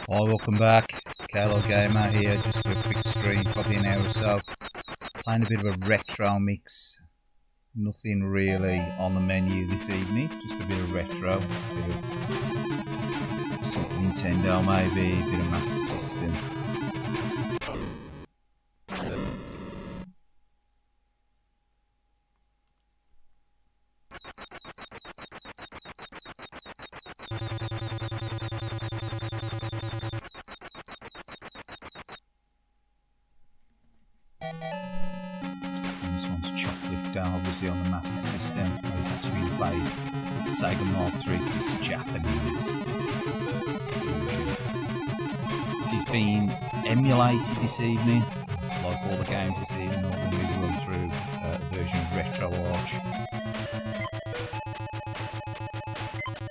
Hi, welcome back. Kaylied Gamer here, just for a quick stream, probably an hour or so. Playing a bit of a retro mix. Nothing really on the menu this evening, just a bit of retro, a bit of Super Nintendo maybe, a bit of Master System. This one's Choplifter, obviously on the Master System. It's actually been played Sega Mark III, because it's a Japanese version. This has been emulated this evening, like all the games this evening. We're going to run through a version of RETRO-CADE.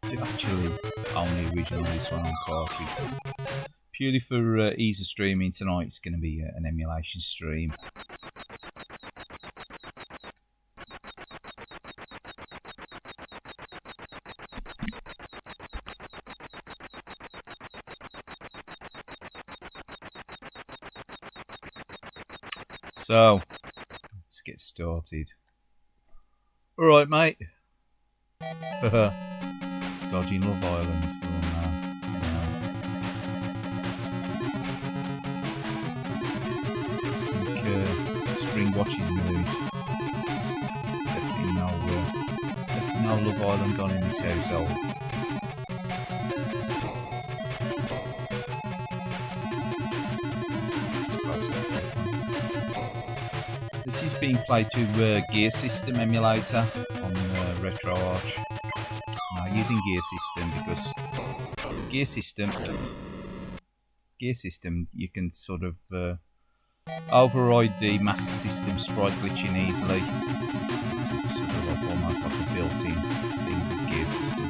Did actually own the original, this one on cartridge. Purely for ease of streaming tonight, it's going to be an emulation stream. So, let's get started. Alright, mate. Dodging Love Island. Oh, no. I think Spring watching mood. Definitely no Love Island on in this household. This is being played through Gear System emulator on RETRO-CADE. Now using Gear System because Gear System you can sort of override the Master System sprite glitching easily. It's sort of like almost like a built-in thing with Gear System.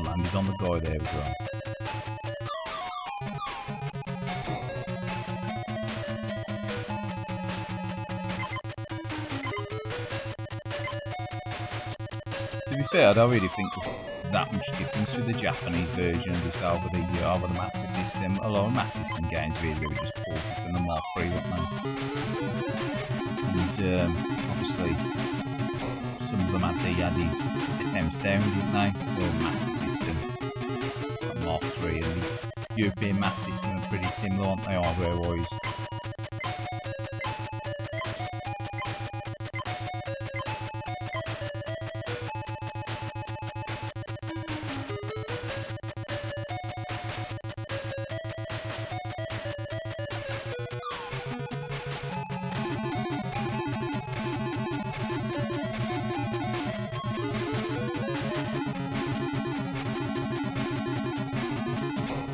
Landed on the guy there as well. To be fair, I don't really think there's that much difference with the Japanese version of this over the Master System. A lot of Master System games really were just ported from the Mark III, weren't they? And obviously, some of them had the added sound, didn't they, for Master System, Mark III, and the European Master System are pretty similar, aren't they, hardware-wise?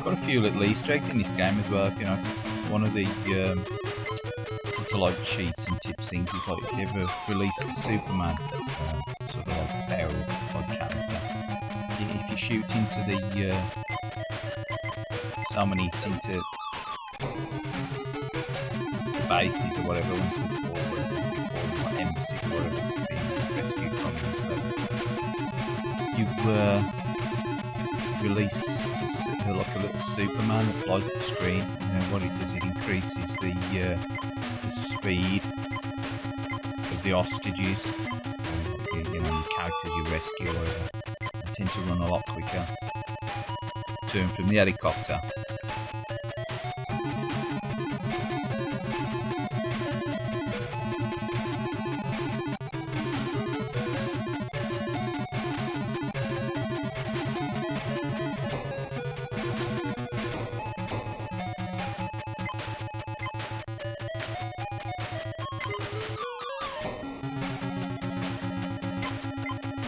Got a few little Easter eggs in this game as well. You know, it's one of the sort of like cheats and tips things. Is like if you ever release the Superman sort of like power like character, if you shoot into the so many hits into the bases or whatever, once they're called, like embassies or whatever, being rescued from and stuff, you release like a little Superman that flies up the screen, and what it does, it increases the speed of the hostages, or the characters you rescue, or whatever. They tend to run a lot quicker to and from the helicopter.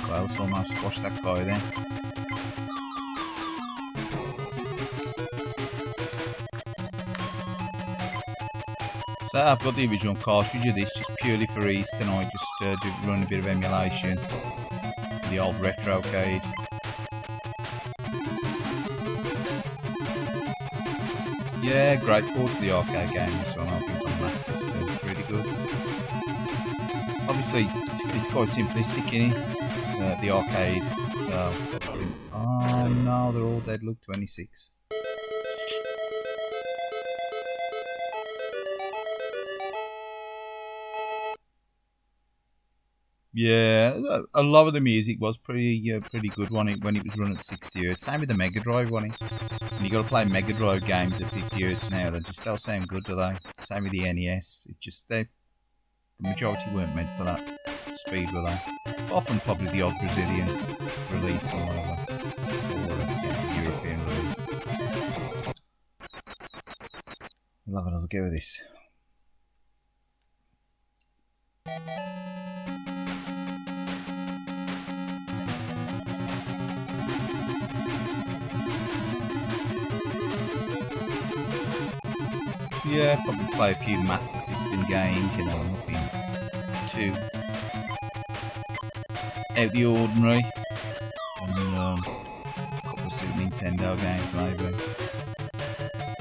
Close, almost squashed that guy then. So I've got the original cartridge of this just purely for ease tonight, just run a bit of emulation, the old RETRO-CADE. Yeah, great port to the arcade game, this one, I think, on the Master System. It's really good. Obviously, it's quite simplistic, isn't it? The arcade So, obviously, oh no, they're all dead. Look, 26. Yeah, a lot of the music was pretty good when it was run at 60 Hz. Same with the Mega Drive, wasn't it? And you got to play Mega Drive games at 50 Hz now. They just don't sound good, do they? Same with the NES. It just the majority weren't meant for that speed, were they? Often probably the odd Brazilian release or whatever, or European release. I'll have another go with this. Yeah, probably play a few Master System games, you know, nothing too out of the ordinary. And a couple of Super Nintendo games, maybe.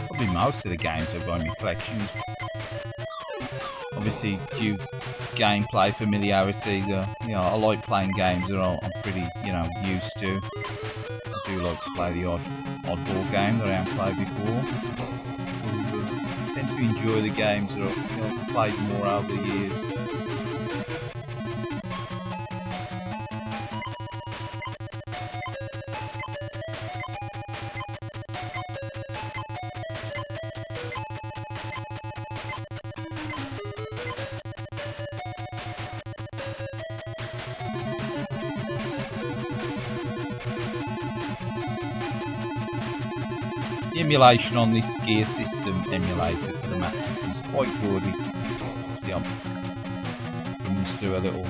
Probably most of the games I've got in my collections. Obviously, due gameplay familiarity, I like playing games that I'm pretty, used to. I do like to play the oddball game that I haven't played before. I tend to enjoy the games that I've played more over the years. The emulation on this gear system emulator for the Master System is quite good. It's obviously I'm running this through a little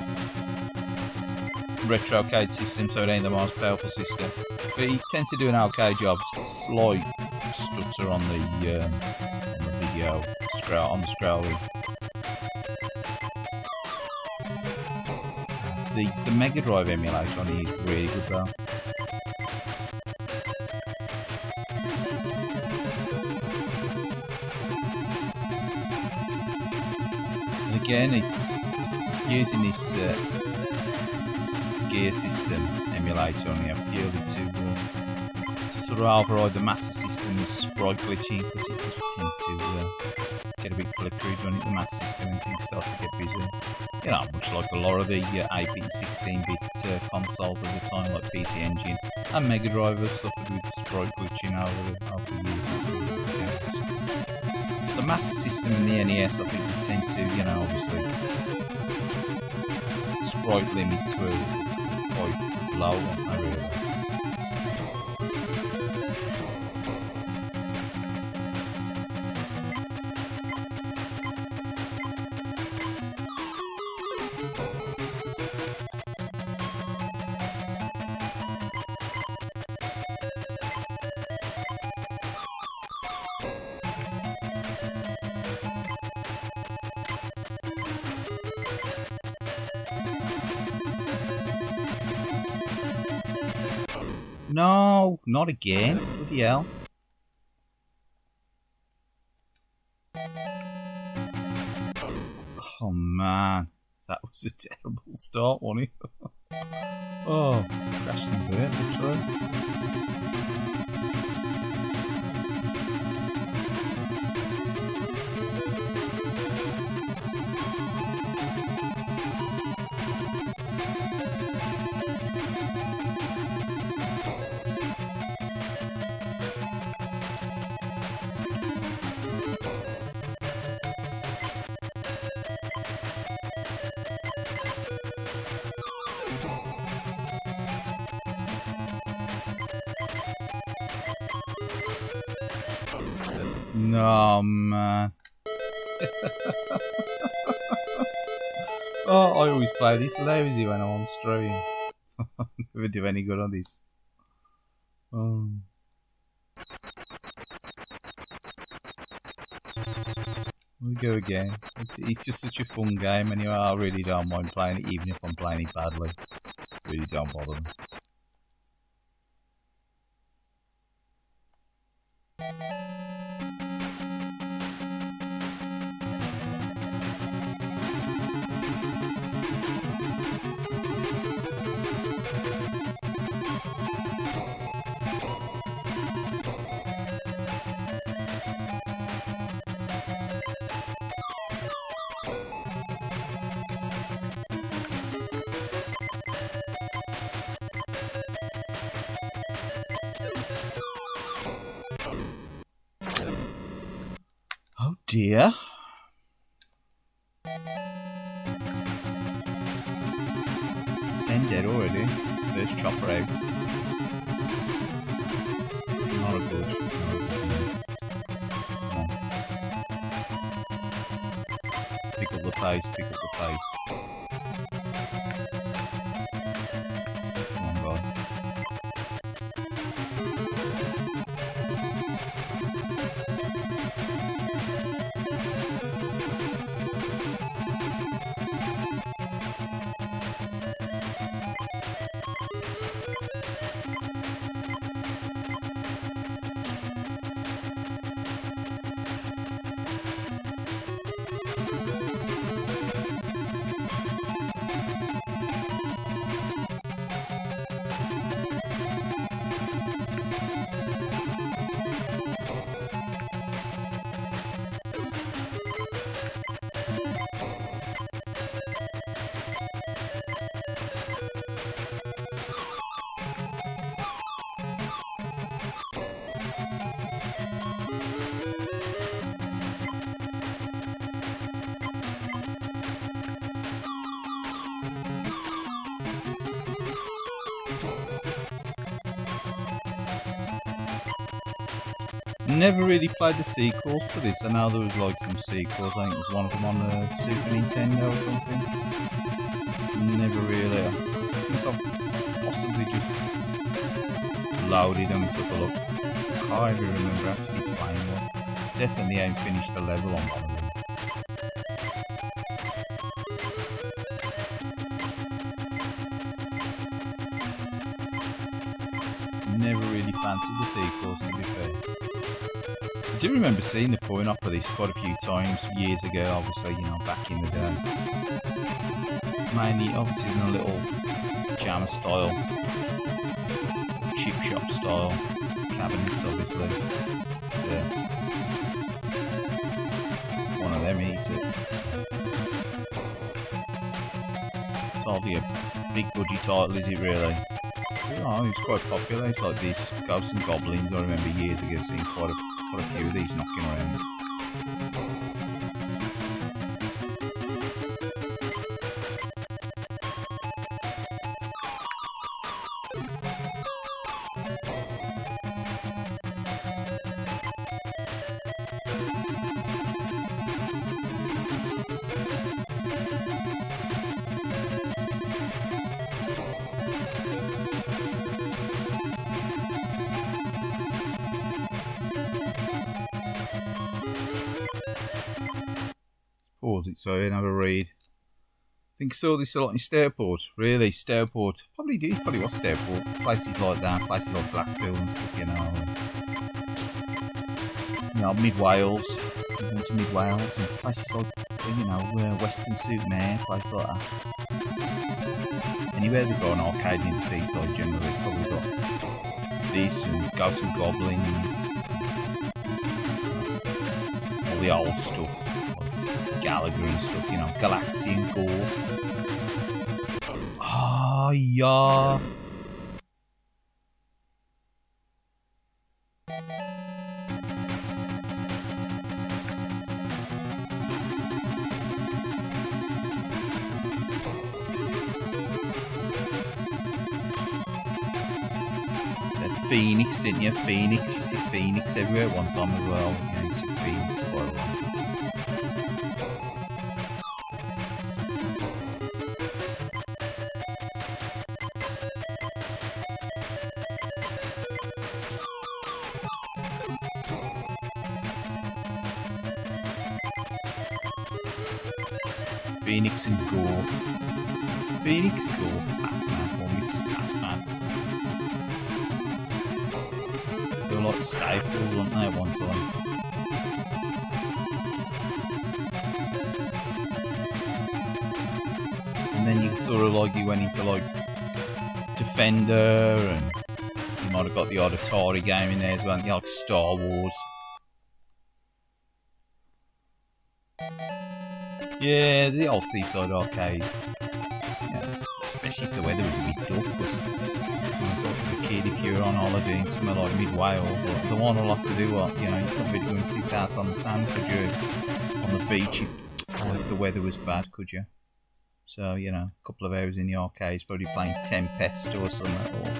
RETRO-CADE system, so it ain't the most powerful system, but it tends to do an okay job. It's got a slight stutter on the video on the scrolling. The Mega Drive emulator on it is really good though. Again, it's using this gear system emulator on here purely to sort of override the Master System's sprite glitching, because it does tend to get a bit flickery when the Master System and things start to get busy. You know, much like a lot of the 8-bit, 16-bit consoles at the time, like PC Engine and Mega Drive, have suffered with sprite glitching over the years. The Master System and the NES, I think they tend to, obviously, sprite limits were quite low, I really. No, not again. Bloody hell. Oh man, that was a terrible start, wasn't it? Oh, crashed and burnt, literally. No, man. Oh, I always play this lousy when I'm on stream. Never do any good on this. Oh. We go again. It's just such a fun game anyway. I really don't mind playing it, even if I'm playing it badly. Really don't bother me. dear. Ten dead already. First chopper out. Not a good. Come on. Pick up the pace, pick up the pace. Come on, guy. Never really played the sequels to this. I know there was like some sequels. I think it was one of them on the Super Nintendo or something. Never really. I think I've possibly just loaded them and took a look. Can't even remember actually playing one. Definitely ain't finished the level on one of them. Never really fancied the sequels, to be fair. I do remember seeing the coin-op of this quite a few times years ago, obviously, you know, back in the day. Mainly, obviously, in a little jammer style, chip shop style cabinets, obviously. It's one of them, is it? It's hardly a big budget title, is it really? Oh, it's quite popular. It's like these Ghosts and Goblins. I remember years ago seeing quite a few of these knocking around. Pause it so I can have a read. I think I saw this a lot in Stairport. Really, Stairport. Probably was Stairport. Places like that, places like Blackpool and stuff, you know, Mid Wales. We went to Mid Wales and places like, you know, Weston-super-Mare, places like that. Anywhere they've got an arcade in the seaside generally, probably got this and Ghosts and Goblins. All the old stuff. Gallagher and stuff, you know, Galaxy and Golf. Oh, yeah. Said Phoenix, didn't you? Phoenix. You see Phoenix everywhere at one time as well. Yeah, you see Phoenix quite a lot. Phoenix and Golf. Phoenix, Golf, Pac-Man, or Mrs. Pac-Man. They were like staples, weren't they, at one time? And then you sort of like, you went into like Defender, and you might have got the odd Atari game in there as well, you know, like Star Wars. Yeah, the old seaside arcades. Yeah, especially if the weather was a bit dull, because honest, like as a kid, if you were on holiday in somewhere like mid-Wales, like, there wasn't a lot to do, what, you know, you couldn't really go and sit out on the sand, could you? On the beach, if the weather was bad, could you? So, you know, a couple of hours in the arcades, probably playing Tempest or something, or...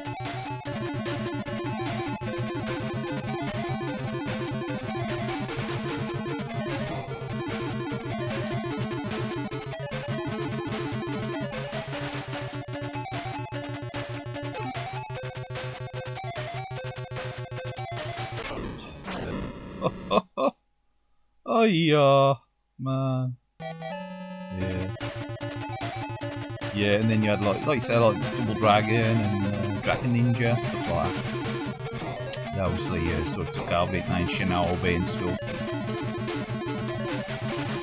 Oh yeah, man. Yeah. Yeah, and then you had like you say, like Double Dragon and Dragon Ninja, stuff like that. They obviously sort of took over it now in Shinobi and stuff.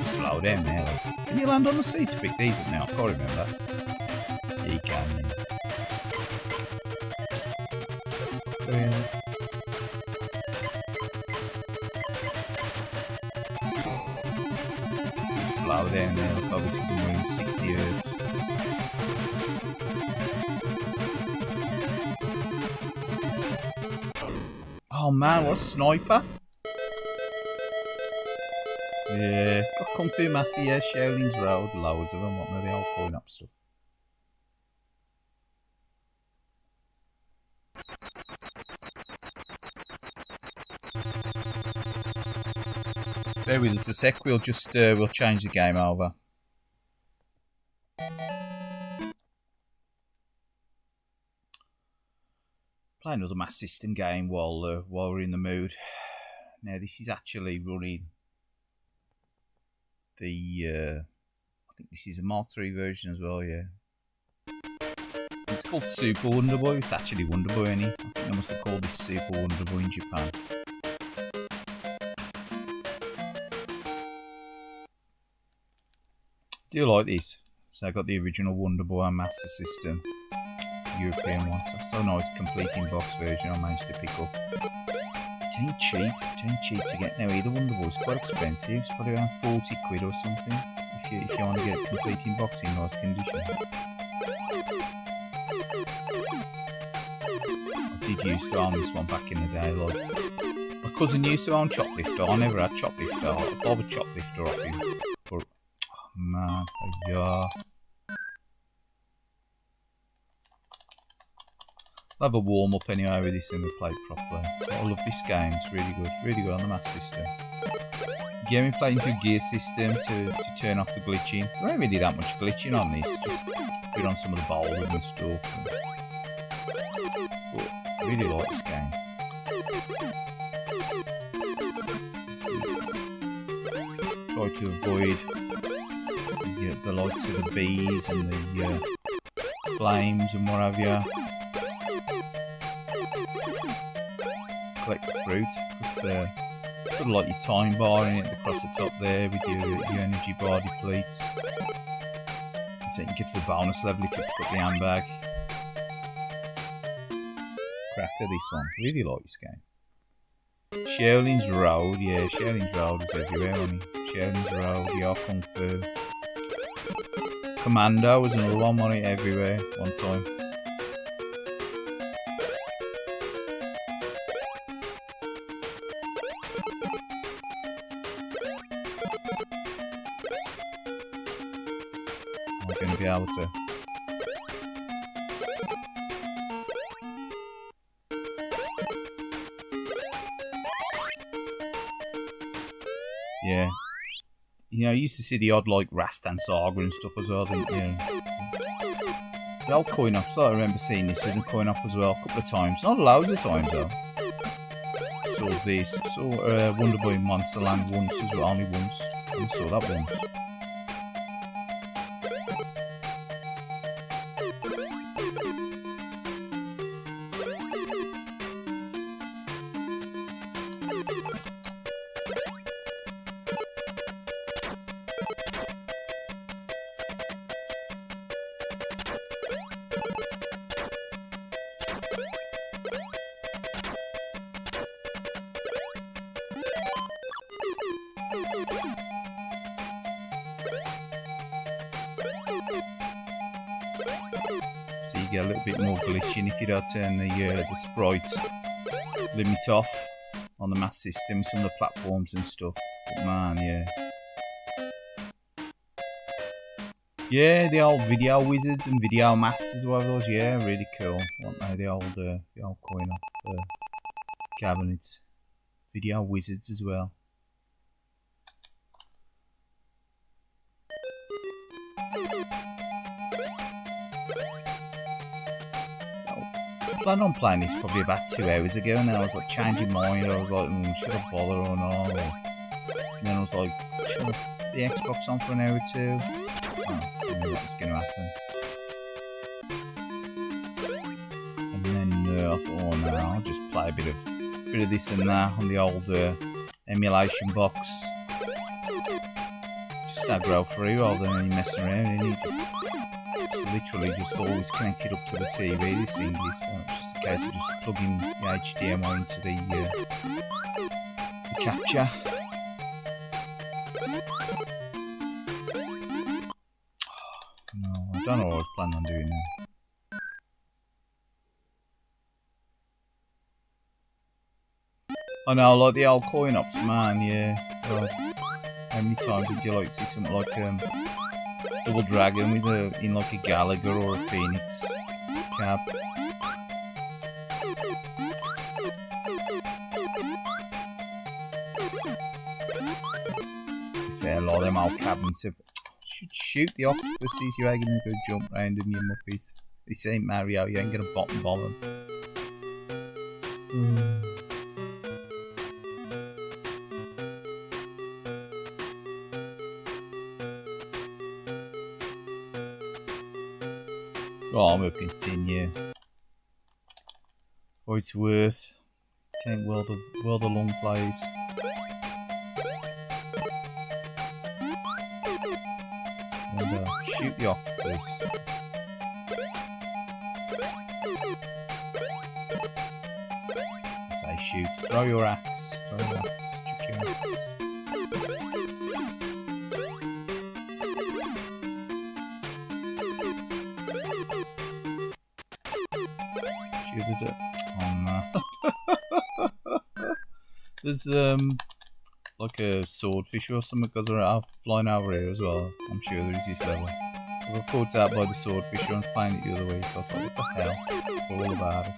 Slow down there. Like. Can you land on the sea to pick these up now? I can't remember. Yeah, you can. Yeah. Slow down there, look, obviously we're moving 60 hertz. Oh man, what a sniper! Yeah, got Kung Fu Master, yeah, Shaolin's Road, loads of them, what are they all pulling up stuff? Bear with us a sec, we'll just we'll change the game over. Play another Mass System game while we're in the mood. Now this is actually running the I think this is a Mark III version as well, yeah. It's called Super Wonder Boy. It's actually Wonder Boy, I think they must have called this Super Wonder Boy in Japan. Do you like this? So I got the original Wonder Boy on Master System, European one. So so nice, complete in box version I managed to pick up. It ain't cheap to get now either. Wonder Boy's quite expensive. It's probably around 40 quid or something if you want to get it complete in box in nice condition. I did used to own this one back in the day. Like my cousin used to own Choplifter. I never had Choplifter. I bought a Choplifter off him. But man, yeah. I'll have a warm up anyway with this and we play it properly. I love this game, it's really good on the Master System. Yeah, we played into a gear system to turn off the glitching. There ain't really that much glitching on this, just put on some of the boulders and stuff. But I really like this game. Try to avoid the likes of the bees and the flames and what have you. Collect the fruit, because sort of like your time bar in it across the top there with your energy bar depletes. And so you can get to the bonus level if you pick up the handbag. Cracker this one, really like this game. Shaolin's Road, yeah, Shaolin's Road is everywhere on it. Shaolin's Road, yeah, Kung Fu. Commando was another one on it everywhere one time. I'm going to be able to. Yeah. You know, you used to see the odd, like, Rastan Saga and stuff as well, didn't you? The old coin up, so I remember seeing this in the coin up as well a couple of times. Not loads of times, though. Saw this. Saw Wonder Boy Monster Land once as well, only once. I saw that once. So you get a little bit more glitching if you don't turn the sprite limit off on the master system, some of the platforms and stuff. But man, yeah. Yeah, the old video wizards and video masters, whatever those. Yeah, really cool. Weren't they? The old coin up cabinets. Video wizards as well. I planned on playing this probably about 2 hours ago, and then I was like changing mind. I was like, should I bother or not? And then I was like, should I put the Xbox on for an hour or two? Oh, I knew that was going to happen. And then I thought, oh no, I'll just play a bit of this and that on the old emulation box. Just aggro through rather than any messing around. And it just literally just always connected up to the TV. This thing is it's just a case of just plugging the HDMI into the capture. No, I don't know what I was planning on doing now. I know, like the old coin ops, man, yeah. How many times did you like see something like Double Dragon with in like a Gallagher or a Phoenix cab? Fair, a lot of them old cabins shoot the octopuses, you ain't gonna go jump round in your muppets. This ain't Mario, you ain't gonna bottom bomb them. Well, I'm gonna continue. For it's worth. It ain't world of long plays. And shoot the octopus. I say shoot. Throw your axe. Throw your axe. Chuck your axe. Is it? Oh no. There's like a swordfish or something goes around flying over here as well. I'm sure there is this level. I got caught out by the swordfish when I was playing it the other week. I was like, what the hell? It's all about it.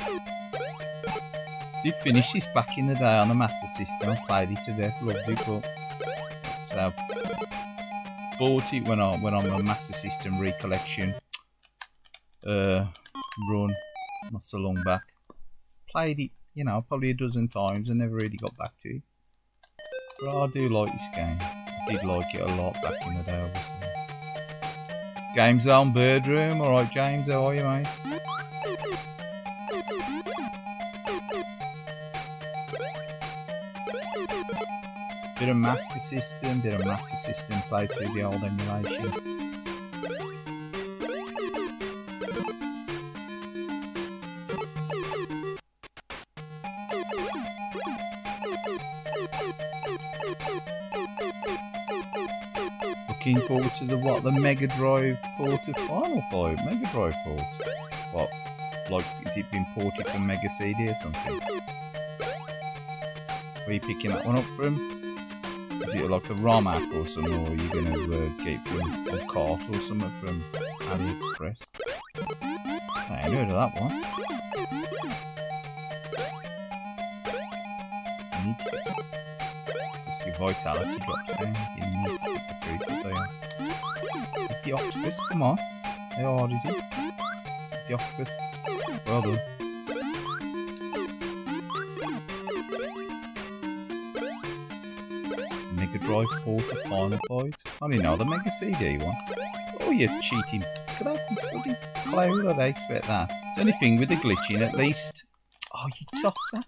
Did finish this back in the day on the Master System. I played it to death, loved it, but so bought it when I'm a Master System recollection run. Not so long back. Played it, you know, probably a dozen times and never really got back to it. But I do like this game. I did like it a lot back in the day, obviously. Game Zone Bird Room. Alright, James, how are you, mate? Bit of Master System, play through the old emulation. Looking forward to the Mega Drive port of Final Fight? Mega Drive port? What? Like, is it been ported from Mega CD or something? Where are you picking that one up from? Is it like a ROM app or something, or are you going to get it from a cart or something from AliExpress? I ain't heard of that one. I need to get your vitality drops down. You need to get the fruit up there. Get the octopus, come on. How hard is it? Get the octopus. Well done. Mega Drive port of Final Fight. I didn't know the Mega CD one. Oh, you're cheating. Look at that bloody cloud. I'd expect that. It's the only thing with the glitching, at least. Oh, you tosser.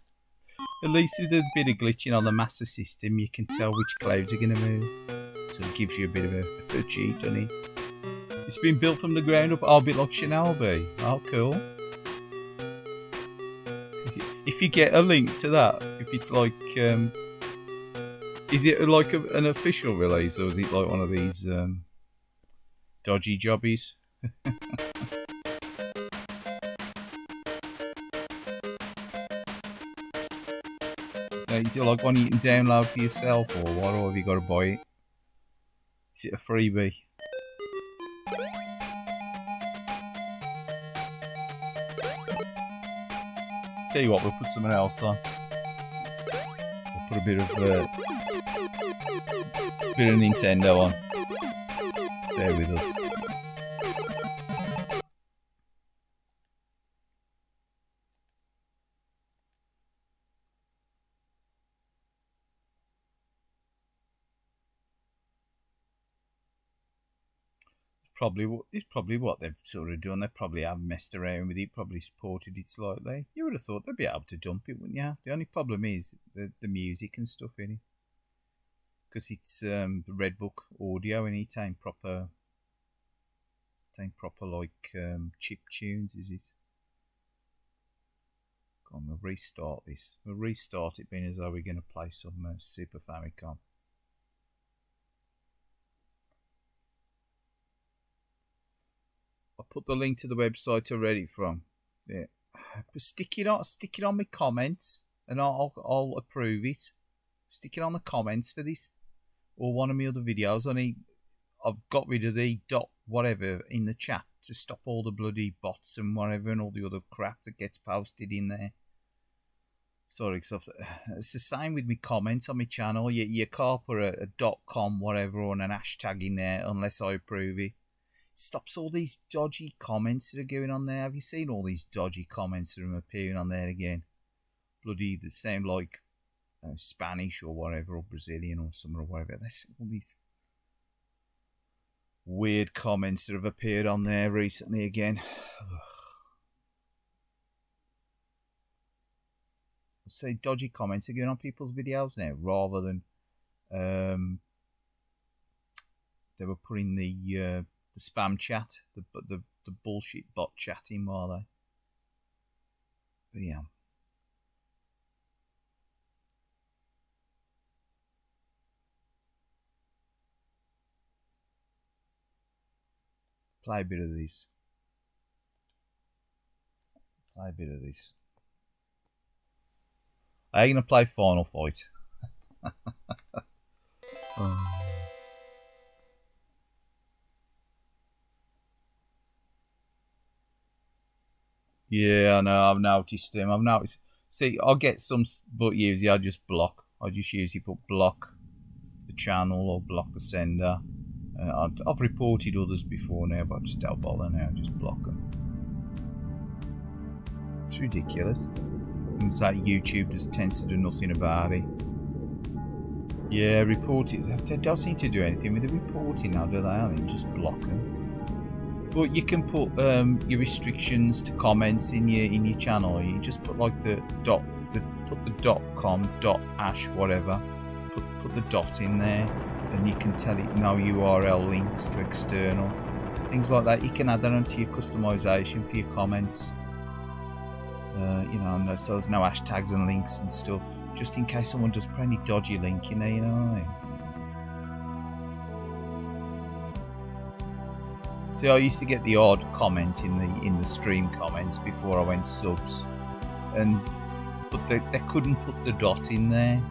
At least with a bit of glitching on the Master System, you can tell which clouds are going to move. So it gives you a bit of a cheat, doesn't it? It's been built from the ground up. Oh, a bit like Shinobi. Oh, cool. If you get a link to that, if it's like, is it like an official release, or is it like one of these dodgy jobbies? Is it like one you can download for yourself or what, or have you got to buy it? Is it a freebie? Tell you what, we'll put something else on. We'll put a bit of Nintendo on. Bear with us. It's probably what they've sort of done. They probably have messed around with it, probably supported it slightly. You would have thought they'd be able to dump it, wouldn't you? The only problem is the music and stuff in it, because it's Red Book audio and it ain't proper. It ain't proper like chip tunes, is it? Come on, we'll restart this. We'll restart it, being as though we're going to play some Super Famicom. I put the link to the website to read it from. Yeah, but stick it on my comments, and I'll approve it. Stick it on the comments for this or one of my other videos. I've got rid of the dot whatever in the chat to stop all the bloody bots and whatever and all the other crap that gets posted in there. Sorry, because it's the same with my comments on my channel. You can't put a .com whatever or an hashtag in there unless I approve it. Stops all these dodgy comments that are going on there. Have you seen all these dodgy comments that are appearing on there again? Bloody the same like Spanish or whatever, or Brazilian or something or whatever. There's all these weird comments that have appeared on there recently again. Say dodgy comments are going on people's videos now, rather than they were putting the spam chat, the bullshit bot chatting while they. But yeah. Play a bit of this. Play a bit of this. Are you going to play Final Fight? Oh. Yeah, I know. I've noticed them. I've noticed. See, I'll get some, but usually I just block. I just usually put block the channel or block the sender. I've reported others before now, but I just don't bother now. I just block them. It's ridiculous. It's like YouTube just tends to do nothing about it. Yeah, report it. They don't seem to do anything with the reporting now, do they? I mean, just block them. But you can put your restrictions to comments in your channel. You just put like put the .com, .ash, whatever. Put the dot in there, and you can tell it no URL links to external things like that. You can add that onto your customization for your comments. You know, so there's no hashtags and links and stuff, just in case someone does put any dodgy link in there. You know what I mean? See, I used to get the odd comment in the stream comments before I went subs, but they couldn't put the dot in there.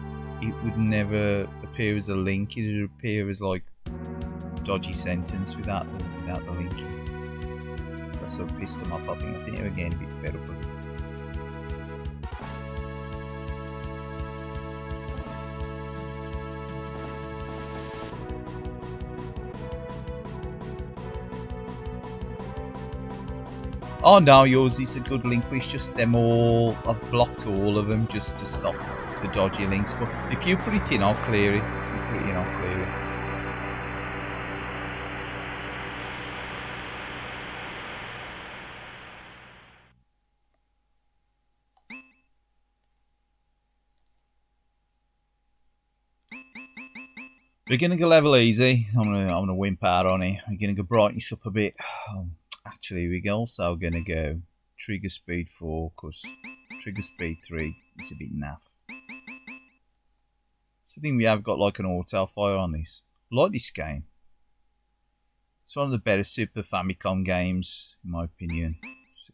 It would never appear as a link. It would appear as like a dodgy sentence without the link. So that sort of pissed them off. I think they were getting a bit fed up with it. Oh no, yours is a good link, but it's just them all. I've blocked all of them just to stop the dodgy links. But if you put it in, I'll clear it. If you put it in, I'll clear it. We're gonna go level easy. I'm gonna wimp out on it. We're gonna go brighten this up a bit. Actually, we're also going to go trigger speed 4, because trigger speed 3 is a bit naff. So I think we have got like an auto fire on this. I like this game. It's one of the better Super Famicom games, in my opinion. It's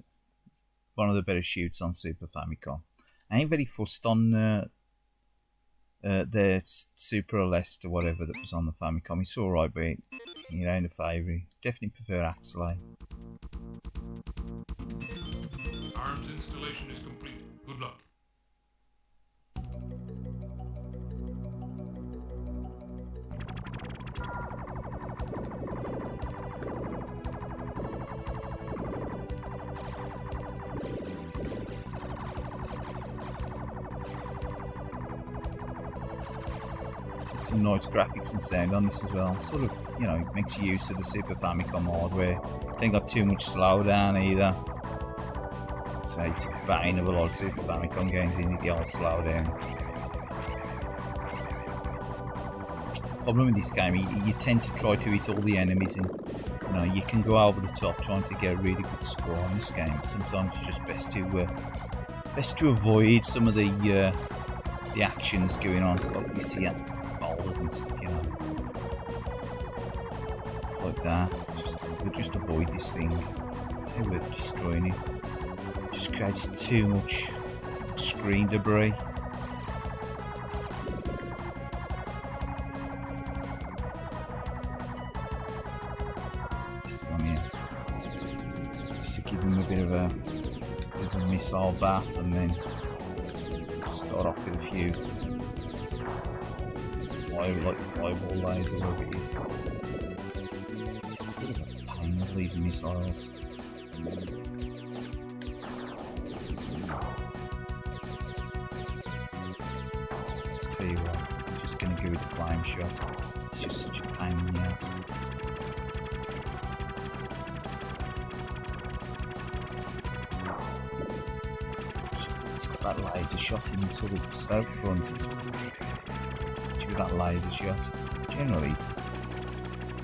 one of the better shoots on Super Famicom. I ain't very fussed on the Super Aleste or whatever that was on the Famicom. It's alright, but it ain't a favourite. Definitely prefer Axelay. Arms installation is complete. Good luck. Some nice graphics and sound on this as well. Sort of, it makes use of the Super Famicom hardware. Ain't got too much slowdown either. So it's a bane of a lot of Super Famicom games in the old slowdown. Problem with this game, you tend to try to hit all the enemies, and you can go over the top trying to get a really good score on this game. Sometimes it's just best to avoid some of the actions going on. It's like you see bowlers and stuff, It's like that. We'll just avoid this thing. That's how we're destroying it. It just creates too much screen debris. This one here. Just to give him a bit of a missile bath, and then start off with a few fireball laser, whatever it is. It's a bit of a pain with these missiles. Tell you what, I'm just going to go with the flame shot. It's just such a pain in the ass. It's got that laser shot in sort of stout front. With that laser shot. Generally,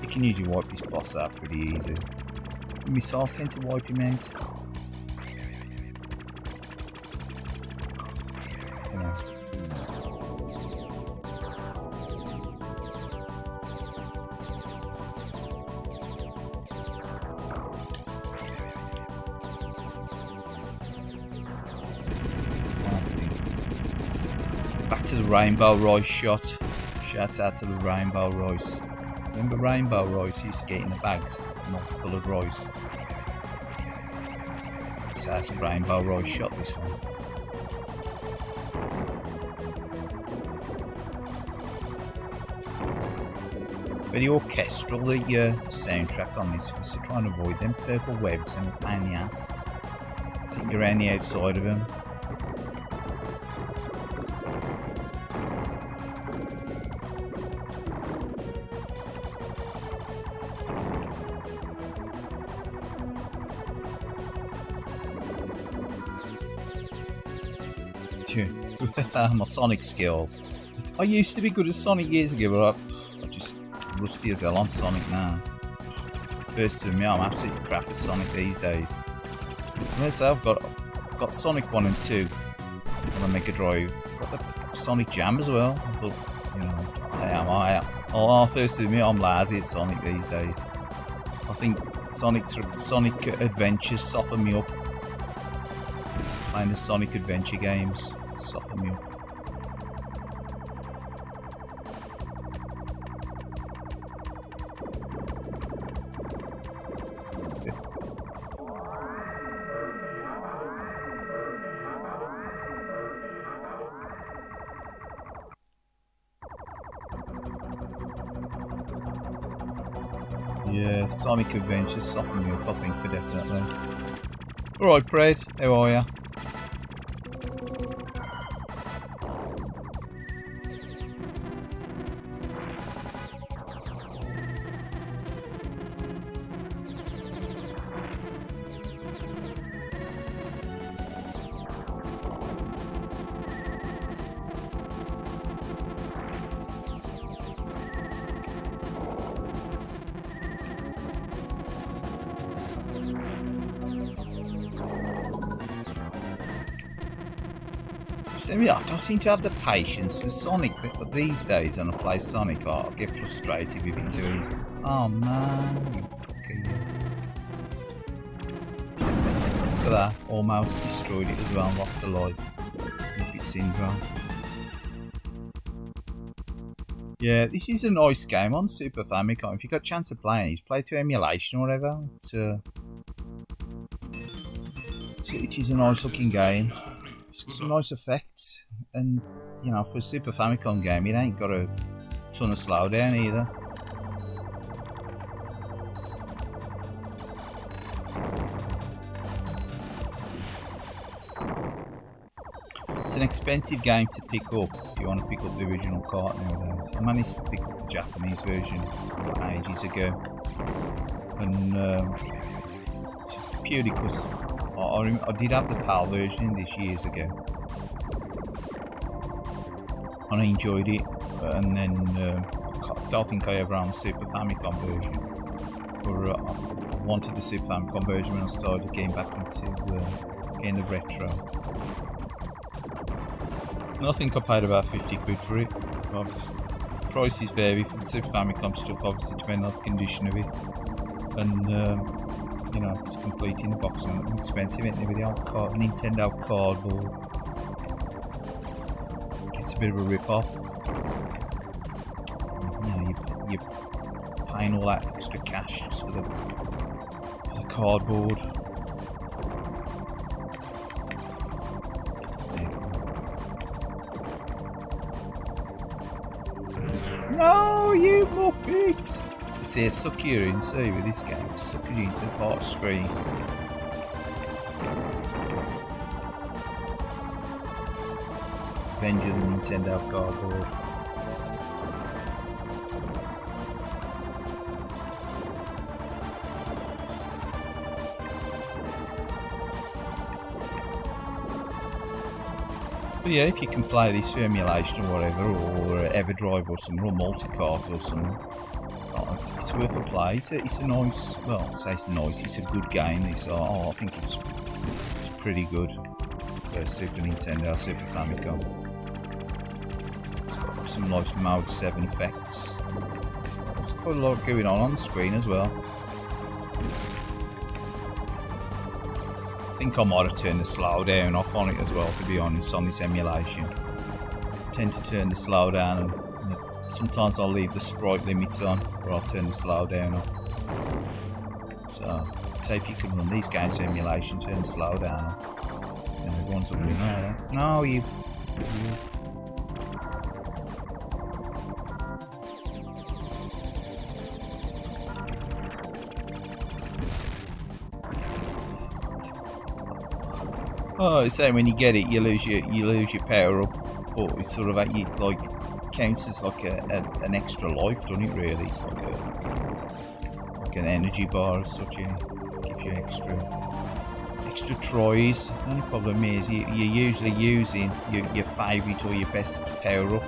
you can usually wipe this boss out pretty easy. The missiles tend to wipe him out. Back to the Rainbow Rice shot. Shout out to the Rainbow Rice. Remember Rainbow Rice used to get in the bags? Multicoloured rice. So that's a Rainbow Rice shot, this one. It's very orchestral, the soundtrack on this, because to try and avoid them purple webs and a pain in the ass. So you can go around the outside of them. My Sonic skills. I used to be good at Sonic years ago, but I'm just rusty as hell on Sonic now. First to me, I'm absolutely crap at Sonic these days. I've got Sonic 1 and 2 on the Mega Drive. Got the Sonic Jam as well. But I am. Oh, first to me, I'm lazy at Sonic these days. I think Sonic Adventures soften me up. Playing the Sonic Adventure games soften me up. Yeah, Sonic Adventures soften me up, I think, for definitely. Alright, Pred, how are ya? I don't seem to have the patience for Sonic these days when I play Sonic. I get frustrated with it too easy. Oh man, you fucking... Look at that, almost destroyed it as well and lost a life. Syndrome. Yeah, this is a nice game on Super Famicom. If you got a chance of playing it, play through emulation or whatever. It is a nice looking game. It's got some nice effects, and you know, for a Super Famicom game, it ain't got a ton of slowdown either. It's an expensive game to pick up if you want to pick up the original cart nowadays. I managed to pick up the Japanese version ages ago, and just purely because I did have the PAL version this years ago, and I enjoyed it. And then I don't think I ever owned the Super Famicom version, but I wanted the Super Famicom version when I started getting back into getting the retro. And I think I paid about 50 quid for it. Obviously, prices vary for the Super Famicom stuff, obviously depending on the condition of it. And you know, it's complete in the box and expensive, isn't it, with the old Nintendo cardboard. It's a bit of a rip-off. You know, you're paying all that extra cash just for the cardboard. No, you muppet! You see, it's suck you in, see, with this game, it's sucking you into the part screen. Avenger the Nintendo cardboard. But yeah, if you can play this through emulation or whatever, or EverDrive or something, or multicart or something, it's worth a play. It's a nice, well, I say it's nice, it's a good game. I think it's pretty good for Super Nintendo, Super Famicom. It's got some nice Mode 7 effects. There's quite a lot going on the screen as well. I think I might have turned the slowdown off on it as well, to be honest, on this emulation. I tend to turn the slowdown, and sometimes I'll leave the sprite limits on, or I'll turn the slowdown off. So, say if you can run these games to emulation, turn the slowdown off, and everyone's up in there. No, you. Oh, it's saying when you get it, you lose your power up, but it's sort of like counts as like an extra life, doesn't it? Really, it's like an energy bar as such. Yeah, gives you extra tries. The only problem is you're usually using your favourite or your best power up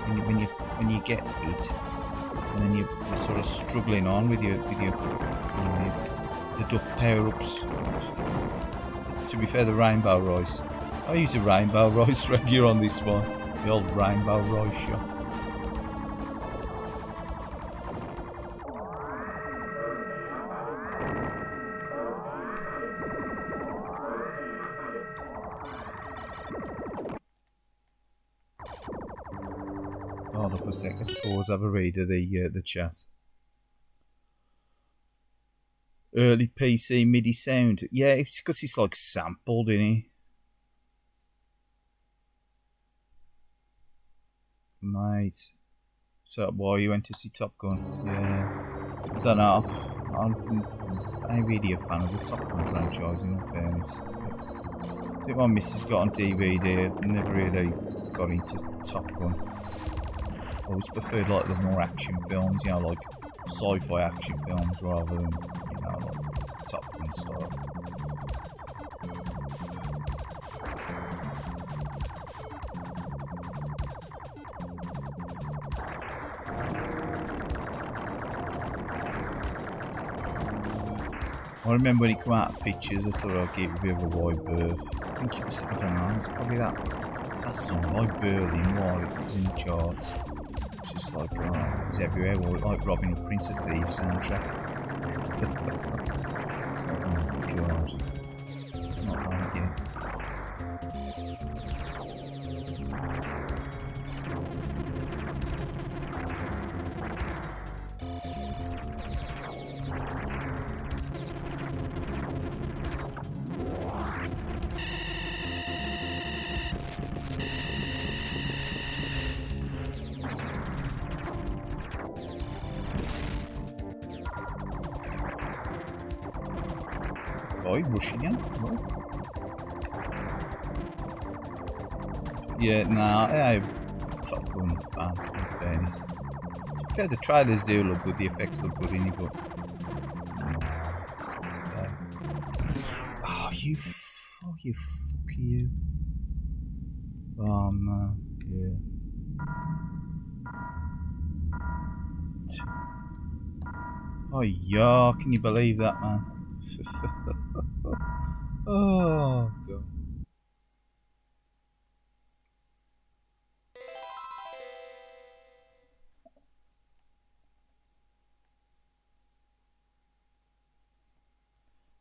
when you get it, and then you're sort of struggling on with your the duff power ups. To be fair, the Rainbow Rice. I use a Rainbow Rice regular on this one. The old Rainbow Rice shot. Hold up a sec, let's pause, have a read of the chat. Early PC MIDI sound. Yeah, it's because it's like sampled, isn't it? Mate. So, why you went to see Top Gun? Yeah. I don't know. I ain't really a fan of the Top Gun franchise, in all fairness. I think my missus got on DVD. I never really got into Top Gun. I always preferred like the more action films, you know, like sci-fi action films rather than, you know, like Top Gun style. I remember when it came out of pictures, I sort of gave it a bit of a wide berth. I think it was, I don't know, it's probably that song, like Berlin, why it was in the charts. It's just like, oh, it's everywhere, like Robin Hood, Prince of Thieves soundtrack. It's like, oh my god. Not like it. Right, rushing you. Right. Yeah, nah, I'm Top Gun fan, in fairness. To be fair, the trailers do look good, the effects look good in it, but... Oh, you fuck you. Yeah. Oh, yeah, can you believe that, man? Oh, God.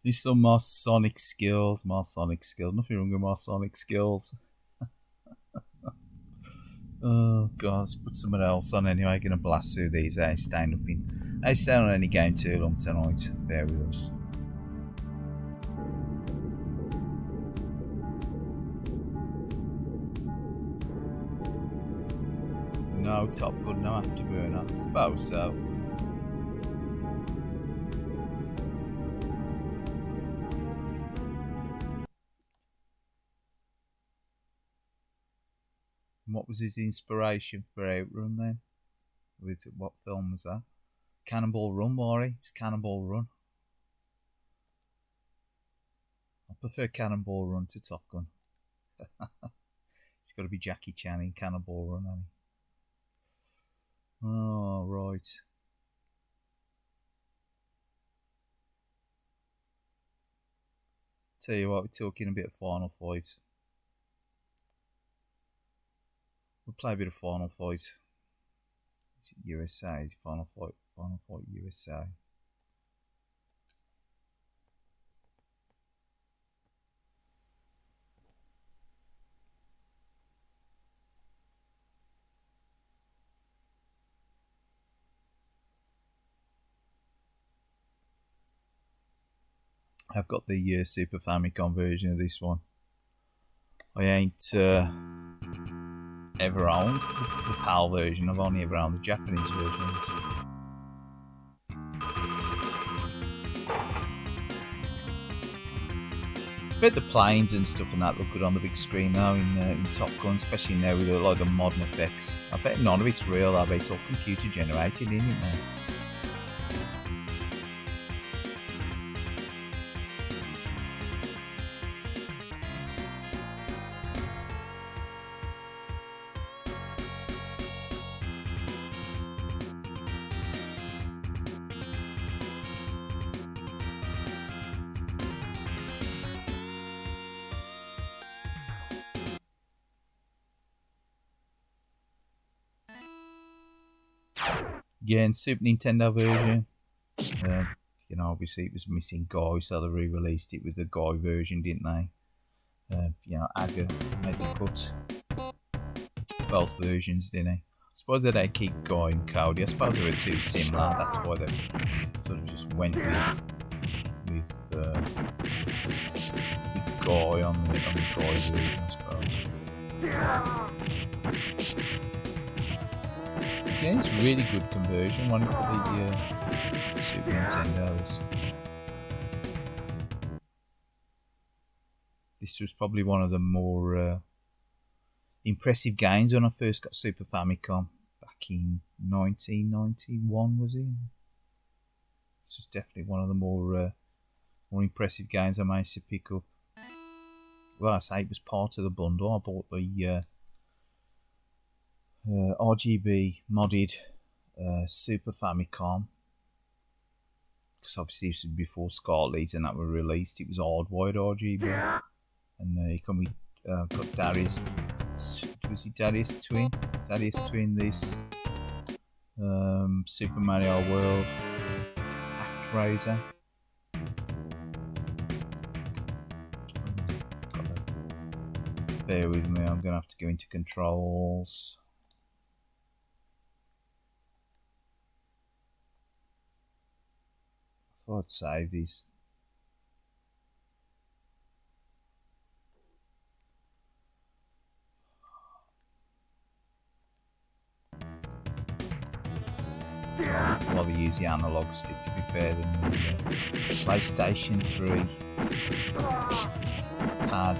Need some more Sonic skills. Nothing wrong with more Sonic skills. Oh, God, let's put someone else on anyway. Gonna blast through these. I ain't staying nothing. I ain't staying on any game too long tonight. Bear with us. No Top Gun, no Afterburner. I suppose so. What was his inspiration for Outrun then? With what film was that? Cannonball Run, Maury. It's Cannonball Run. I prefer Cannonball Run to Top Gun. It's got to be Jackie Chan in Cannonball Run, hasn't he? Oh, right. Tell you what, we're talking a bit of Final Fight. We'll play a bit of Final Fight. USA, Final Fight USA. I've got the Super Famicom version of this one. I ain't ever owned the PAL version. I've only ever owned the Japanese versions. I bet the planes and stuff and that look good on the big screen now in Top Gun, especially now with like the modern effects. I bet none of it's real. I bet it's all computer generated, isn't it now? Yeah, in Super Nintendo version, you know, obviously it was missing Guy, so they re-released it with the Guy version, didn't they? You know, Aga made the cut. Both versions, didn't he? I suppose they don't keep Guy and Cody. I suppose they were too similar. That's why they sort of just went with Guy on the Guy version, I suppose. Again, it's really good conversion. One for the Super Nintendos. This was probably one of the more impressive games when I first got Super Famicom back in 1991. Was it? This was definitely one of the more impressive games I managed to pick up. Well, I say it was part of the bundle. I bought the RGB modded Super Famicom, because obviously this was before Kaylied and that were released. It was hardwired RGB, and you come with got Darius. Was it Darius Twin? Darius Twin. This Super Mario World ActRaiser. Bear with me. I'm gonna have to go into controls. I'd save these. rather use the analog stick, to be fair, than the PlayStation 3 pad,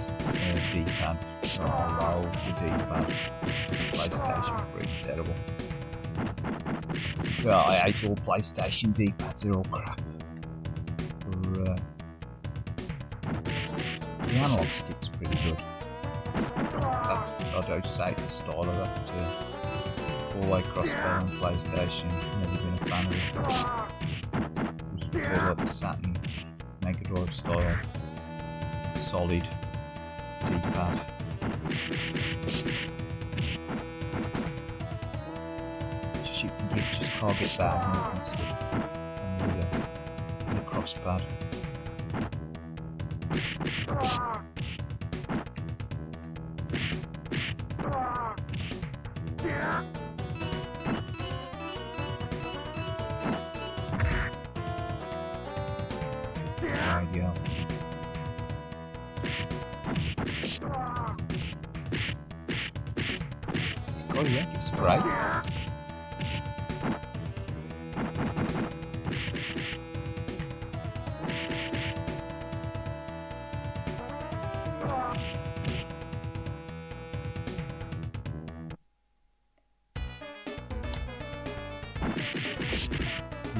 D-pad. I'll roll the D-pad. PlayStation 3 is terrible. I hate all PlayStation D-pads, they're all crap. The analog stick's pretty good. I'd also say the style of that 4-way crossbow on PlayStation. Never been a fan of it. I just prefer like the Saturn Mega Drive style. Solid D-pad. You just can't get bad and stuff on the crosspad. There we go. Oh yeah, it's great.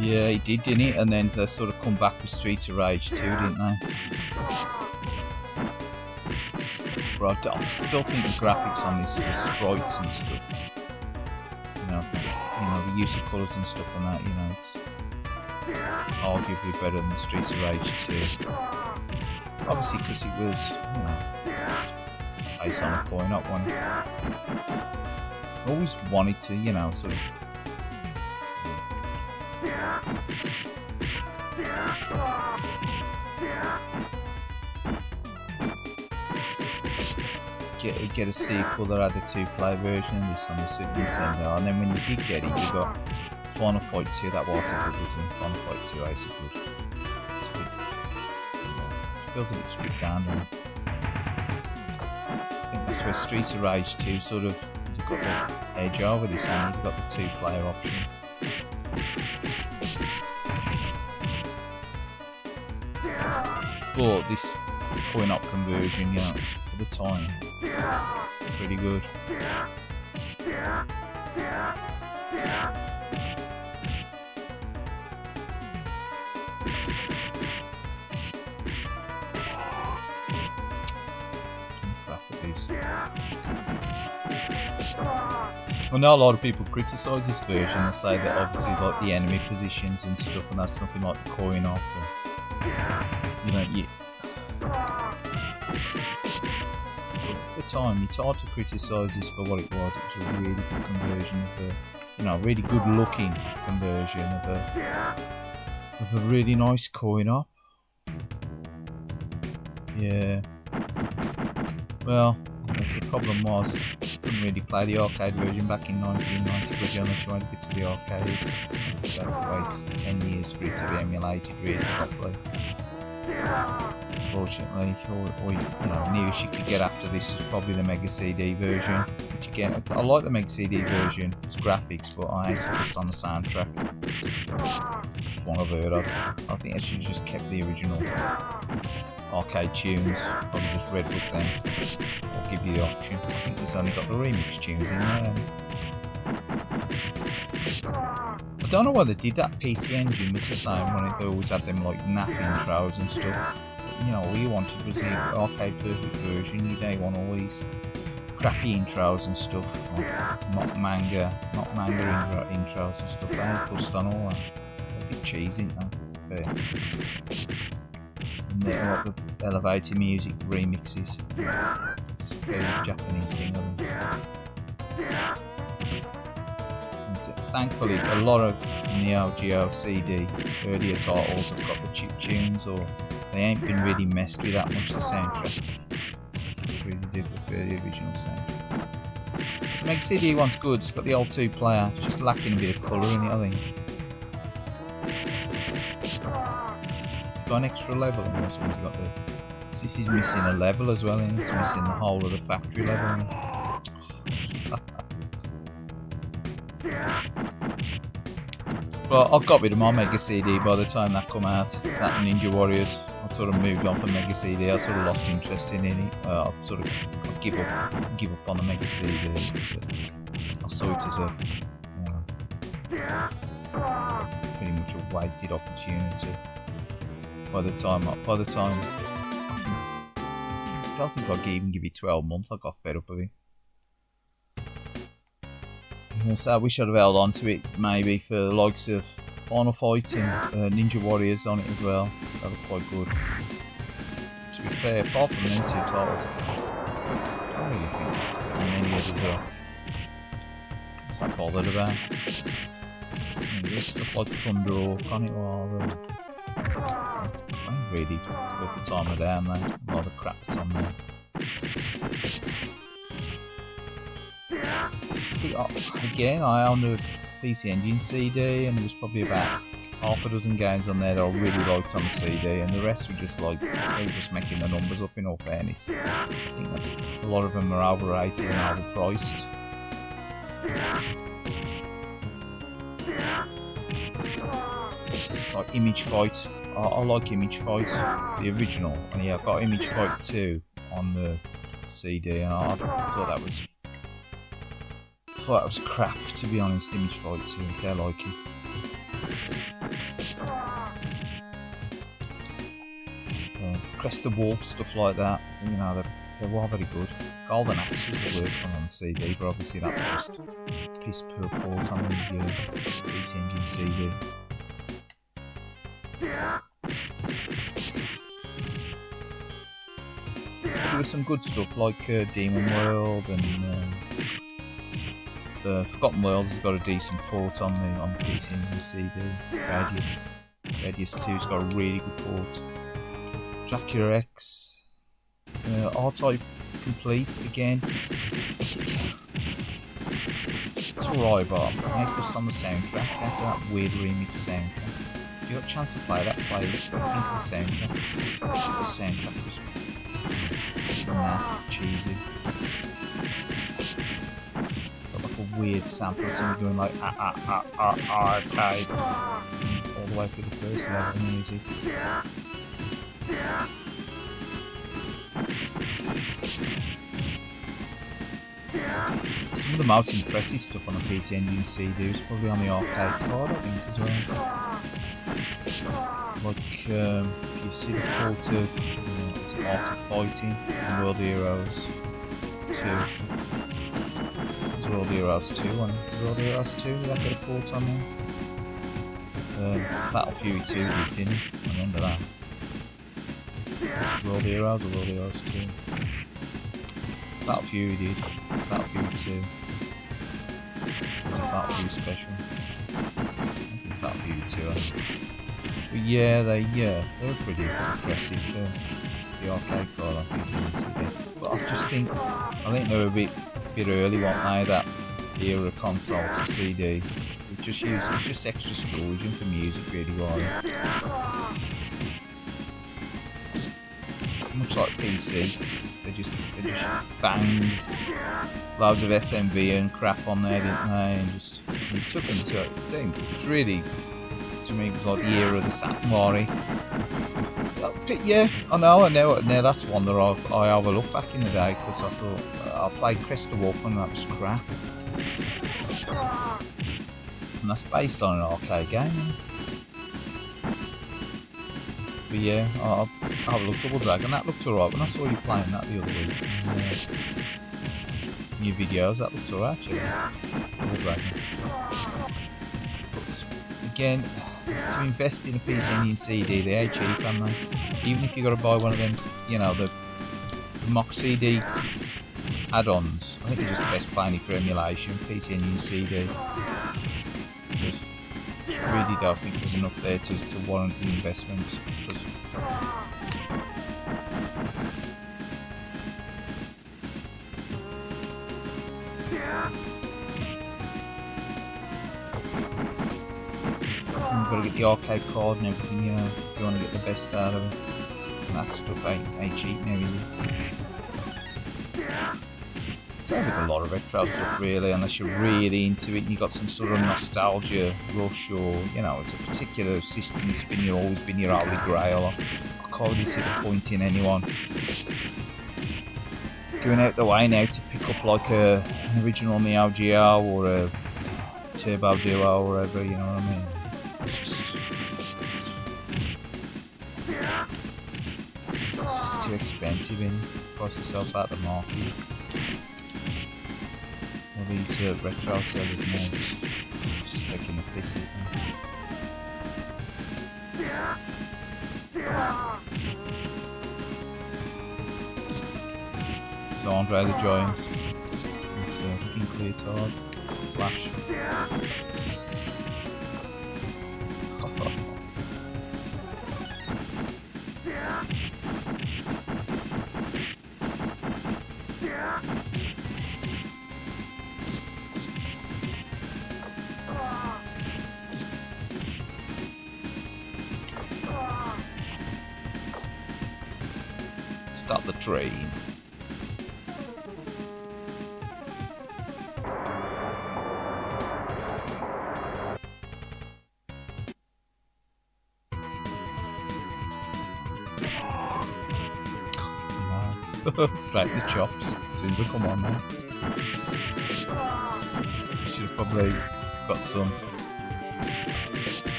Yeah, he did, didn't he? And then they sort of come back with Streets of Rage 2, didn't they? But I still think the graphics on this, the sprites and stuff, the use of colours and stuff on that, it's arguably better than the Streets of Rage 2. Obviously, because it was, based on a coin-op one. I always wanted to, sort of. Get a sequel that had a 2-player version of this on the Super Nintendo, and then when you did get it, you got Final Fight 2. That was a good, wasn't it? Final Fight 2 is a good. It feels a bit stripped down. I think that's where Streets of Rage 2 sort of you've got the edge over this, and you've got the 2-player option. But this coin-op conversion, for the time, pretty good. I know a lot of people criticise this version and say that obviously like the enemy positions and stuff, and that's nothing like the coin-op. At the time, it's hard to criticise this for what it was. It was a really good conversion of a, really good looking conversion of a really nice coin-op. Yeah. Well, the problem was I couldn't really play the arcade version back in 1990 unless you wanted to get to the arcade. You had to wait 10 years for it to be emulated really properly. Unfortunately, or nearest you could get after this is probably the Mega CD version. Which again, I like the Mega CD version, it's graphics, but I hate it just on the soundtrack. That's one I've heard of. I think I should have just kept the original arcade tunes, probably just Redwood them, or give you the option. I think it's only got the remix tunes in there. I don't know why they did that. PC Engine was the same when they always had them like naff intros and stuff. All you wanted was the arcade perfect version. You don't want all these crappy intros and stuff, like not manga intros and stuff. They were fussed on all that. They're a bit cheesy, isn't they? Fair. And then like the elevator music remixes. It's a very Japanese thing, I think. Thankfully, a lot of Neo Geo CD earlier titles have got the chip tunes, or they ain't been really messed with that much, the soundtracks. I really do prefer the original soundtracks. The Mega CD one's good, it's got the old 2-player, it's just lacking a bit of colour in it, I think. It's got an extra level, and also it's got the... This is missing a level as well, and it's missing the whole of the factory level. Well, I got rid of my Mega CD by the time that come out, that and Ninja Warriors. I sort of moved on from Mega CD. I sort of lost interest in it. I sort of give up on the Mega CD. I saw it as a pretty much a wasted opportunity. By the time I don't think I could even give it 12 months. I got fed up of it. So I wish I'd have held on to it maybe for the likes of Final Fight and Ninja Warriors on it as well. That was quite good. To be fair, apart from them two titles, I don't really think there's many others there. What's that bothered about? There's stuff like Thunderhawk on it, or I'm really worth the time of day, mate. A lot of crap that's on there. Again, I own a PC Engine CD, and there was probably about half a dozen games on there that I really liked on the CD, and the rest were just like, they were just making the numbers up, in all fairness. I think that a lot of them are overrated and overpriced. It's like Image Fight. I like Image Fight, the original, and yeah, I've got Image Fight 2 on the CD, and I thought that was crap, to be honest. Image Fight 2, they're like it. Crest of Wolf, stuff like that, you know, they were very good. Golden Axe was the worst one on the CD, but obviously that was just piss poor port on the PC Engine CD. There was some good stuff like Demon World, and the Forgotten Worlds has got a decent port on the PC Engine CD. Radius 2's got a really good port. Dracula X, R-Type Complete again. It's alright, but I'm just on the soundtrack. That's that weird remix soundtrack. If you got a chance to play that, play it. Think of the soundtrack. The soundtrack was cheesy. Got like a weird sample of someone going like arcade all the way through the first level of music. Some of the most impressive stuff on a PC Engine CD is probably on the arcade card, I think, as well. Like, if you see the port of Art of Fighting and World Heroes 2. There's World Heroes 2 on World Heroes 2, did that get a port on there? Fatal Fury 2 did, didn't it? I remember that. World Heroes or World Heroes 2? Fatal Fury did. Fatal Fury 2. It was a Fatal Fury special. I think Fatal Fury 2, I think. But yeah, they were pretty impressive for the arcade card on PC and CD. But I just think, they were a bit early, weren't they, that era of consoles and CD. It's just extra storage and for music, really, wasn't it? Much like PC, they just banged loads of FMV and crap on there, didn't they? And just it took them to it. It's really, to me, it was like the era of the Samurai. Yeah, I know. That's one that I overlooked back in the day, because I thought I played Crest of Wolf and that was crap. And that's based on an arcade game. But yeah, I'll have a look. Double Dragon, that looked alright when I saw you playing that the other week. New videos, that looked alright actually. Double Dragon. But again, to invest in a PC Engine CD, they ain't cheap, aren't they? Even if you got to buy one of them, you know, the mock CD add-ons. I think you just best playing it for emulation, PC Engine CD. Because I really don't think there's enough there to warrant the investment. Because you've got to get the arcade card and everything, you know, if you want to get the best out of it. And that stuff ain't cheap now, really. Sounds like a lot of retro stuff really, unless you're really into it and you've got some sort of nostalgia rush, or you know, it's a particular system that's always been your holy grail. I can't really see the point in anyone going out the way now to pick up like an original Neo Geo or a Turbo Duo or whatever, you know what I mean? It's just too expensive and price yourself out the market. All these retro sellers now just taking the piss out of them. It's Andre the Giant. It's King Cleotard slash. Stop the train. Straight the chops as soon as I come on now. Should have probably got some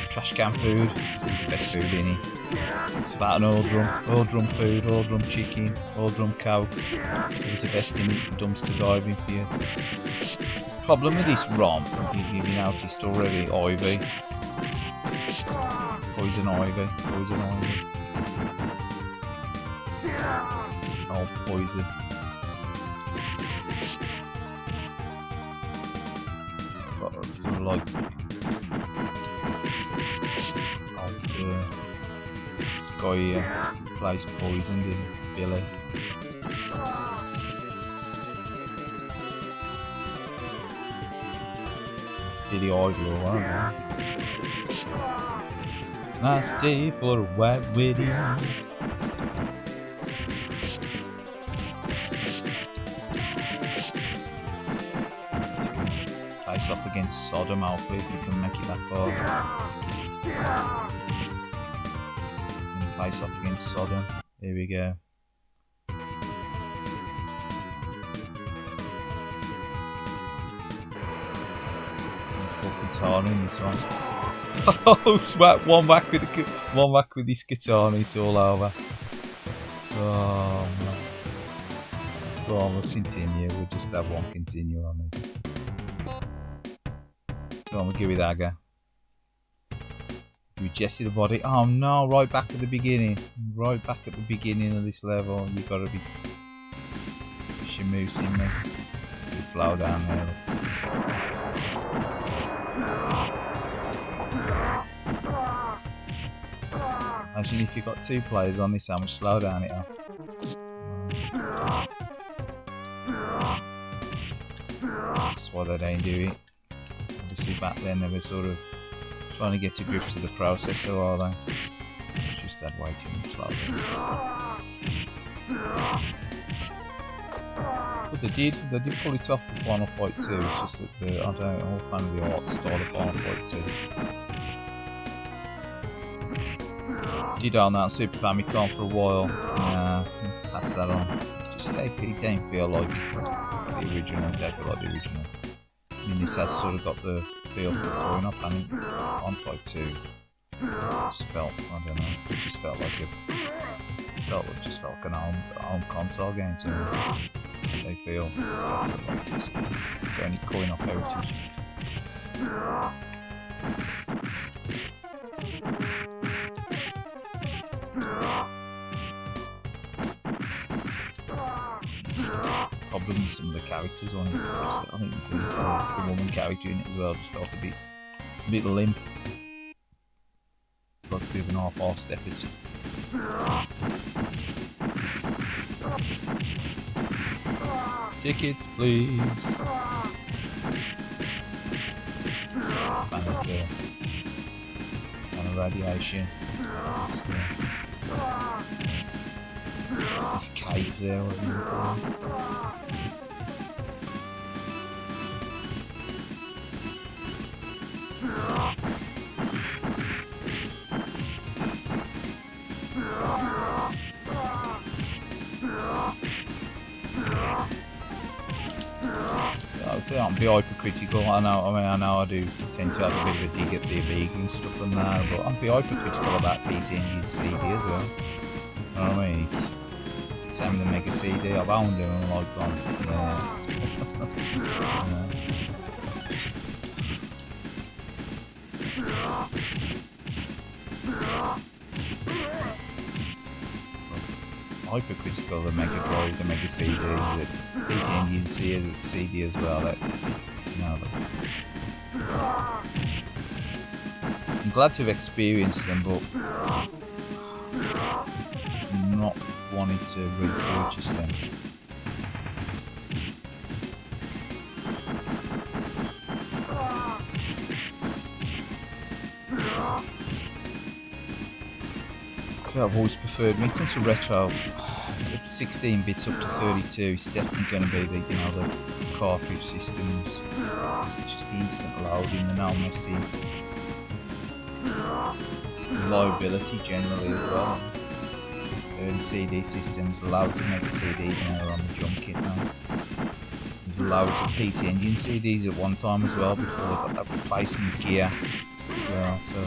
trash can food. It's the best food in it. It's about an oil drum food, oil drum chicken, oil drum cow. It's the best in it, the dumpster diving for you. Problem with this ROM, you've noticed already, ivy. Poison ivy. Oh, poison. Got sort of like this guy here plays poisoned in Billy. Billy Idol or whatever. Nice day for a white wedding. Face off against Sodom, hopefully, if you can make it that far. And face off against Sodom. Here we go. Let's go guitar in this one. Oh, one whack with this guitar and it's all over. Oh man. Go on, we'll continue. We'll just have one continue on this. Go on, we'll give it that go. You Jesse the body. Oh no, right back at the beginning. Right back at the beginning of this level. You gotta be shamoosing me. Be slow down there. Imagine if you've got two players on this, how much slow down it off. That's why they don't do it. Obviously back then they were sort of trying to get to grips with the processor, are they? Just that way too much slow down. But they did pull it off for Final Fight 2, it's just that I'm a fan of the art style of Final Fight 2. Did own that Super Famicom for a while. Pass that on. Just it don't feel like the original. Don't feel like the original. I mean, this has sort of got the feel for growing up, and on Fight 2, just felt, I don't know, it just felt like an home console game to me. They feel like it's the only coin off heritage. Problem with some of the characters on it. I think it's the woman character in it as well. Just felt a bit limp, like a bit of an half-arsed effort. Tickets, please. Fan of radiation. This cape there, what do you call it? say I'm be hypercritical. I know I do tend to have a bit of a dig at the Amiga and stuff from there, but I'm be hypercritical about PC Engine CD as well. You know what I mean? It's same with the Mega CD. I've owned them and like gone, hypercritical of the Mega Drive, the Mega CD, the PC Engine CD as well. I'm glad to have experienced them, but not wanting to repurchase them. I've always preferred, when it comes to retro, 16 bits up to 32, it's definitely going to be the, the cartridge systems. It's just the instant loading, the no messy reliability generally as well. Early CD systems, loads of Mega CDs now are on the jump kit now. There's loads of PC Engine CDs at one time as well before they got that replacement gear as well, so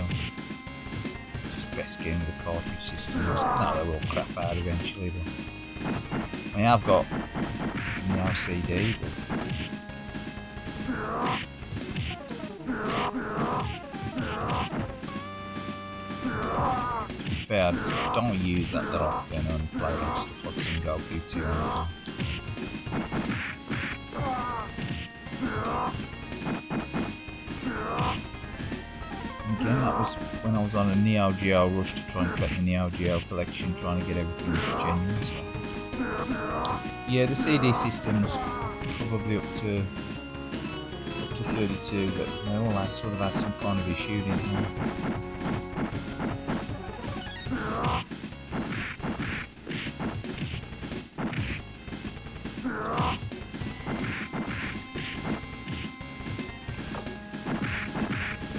best game with the cartridge systems. No, they will crap out eventually, but I mean, I've got an LCD, but to be fair, I don't use that often and play like stuff like some Goku 2 or anything. Again, that was when I was on a Neo Geo rush to try and collect the Neo Geo collection, trying to get everything genuine. So. Yeah, the CD system's probably up to 32, but they all have sort of had some kind of issue, didn't they?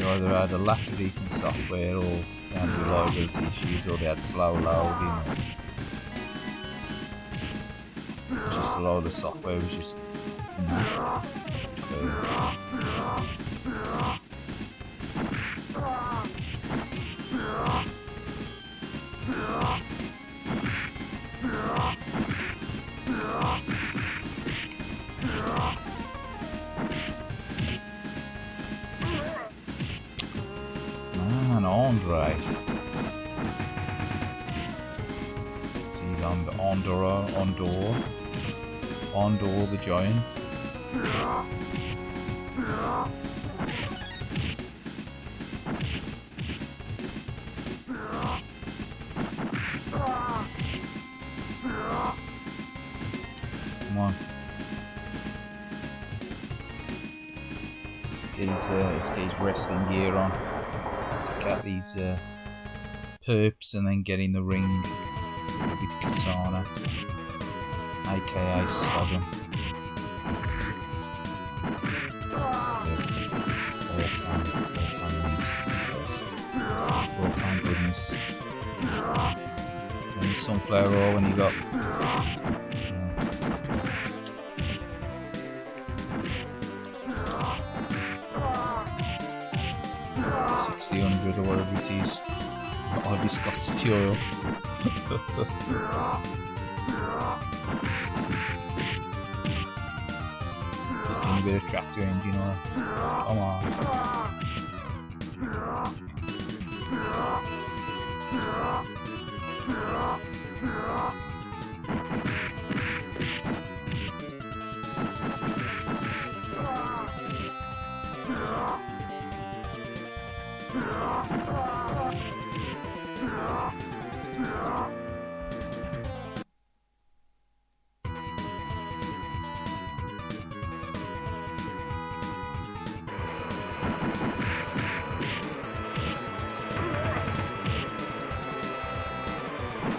Either had a lack of decent software, or they had reliability issues, or they had slow loading, or just a lot of the software was just enough. Andre. So he's on the Ondor the giant. Come on. Get his wrestling gear on. Out these perps and then get in the ring with Katana, aka Sodom. All kind goodness. And sunflower oil when you got 600 or whatever it is. Oh, viscosity oil. A bit of tractor engine oil. Come on.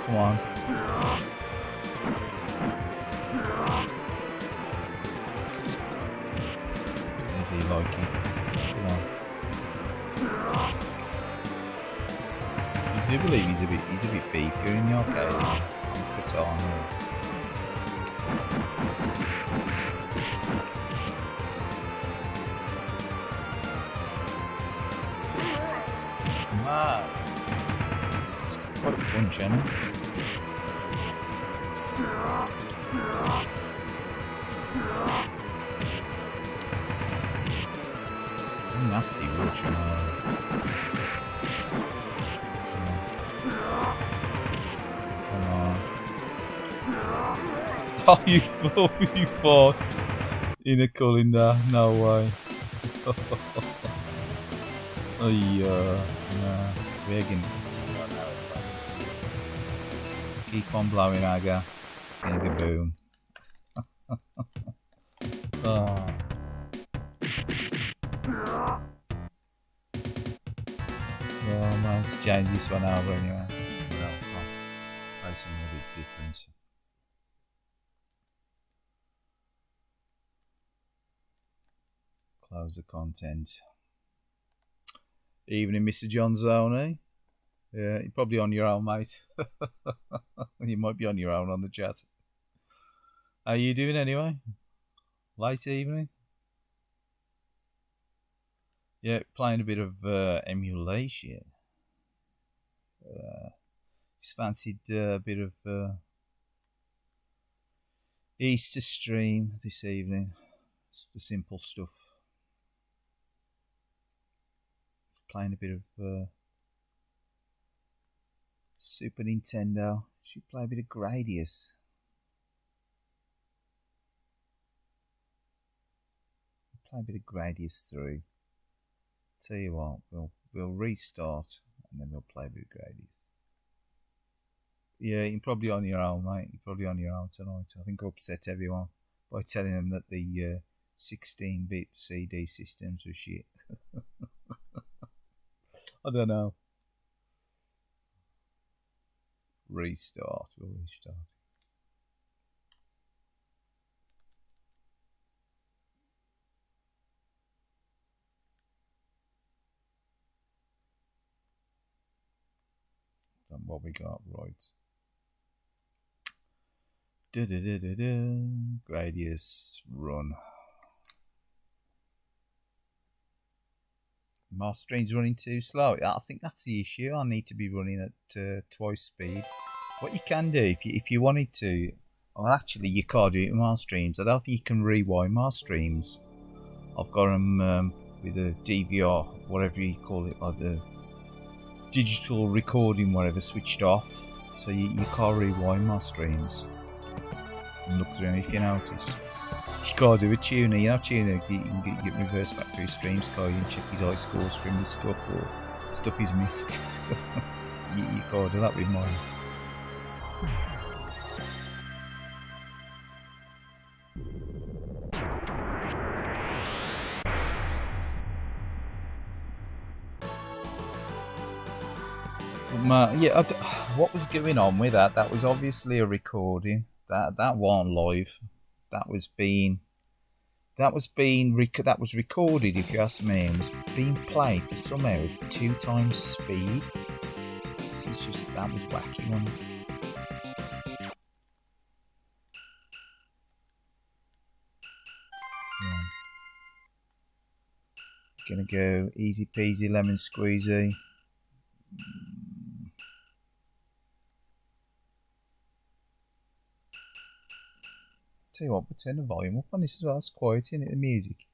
Come on. Is he liking? Come on. I do believe he's a bit beefier in the arcade. Katana. Ah! It's got quite a punch in it. Nasty Russian. Come on. Oh, you fought in a colander. No way. Oh, yeah. Nah, we're going to continue on now. Keep on blowing, Aga. It's going to be boom. Oh. Well, let's change this one over anyway. Else on. Play something a bit different. Close the content. Evening, Mr. John Zoney. Yeah, you're probably on your own, mate. You might be on your own on the chat. How are you doing anyway? Late evening? Yeah, playing a bit of emulation. Just fancied a bit of Easter stream this evening. It's the simple stuff. Just playing a bit of Super Nintendo. Should play a bit of Gradius. Play a bit of Gradius 3. Tell you what, we'll restart and then we'll play a bit of Gradius. Yeah, you're probably on your own, mate. You're probably on your own tonight. I think I upset everyone by telling them that the 16-bit CD systems were shit. I don't know. Restart. We'll restart. And what we got, right? Gradius run. My stream's running too slow. I think that's the issue. I need to be running at twice speed. What you can do if you wanted to, well, actually you can't do it in my streams. I don't think you can rewind my streams. I've got them with a DVR, whatever you call it, like the digital recording, whatever, switched off. So you can't rewind my streams and look through them if you notice. You can't do a tuner, you know, tuner, you can get reverse back through his streams, you can check his high scores from his stuff or stuff he's missed. you can't do that with mine. Yeah, what was going on with that? That was obviously a recording. That wasn't live. That was recorded, if you ask me, and was being played for somehow at 2 times speed. It's just, that was wacky, wasn't it? Yeah. Gonna go easy peasy lemon squeezy. Tell you what, we'll turn the volume up on this as well. It's quiet, isn't it, the music?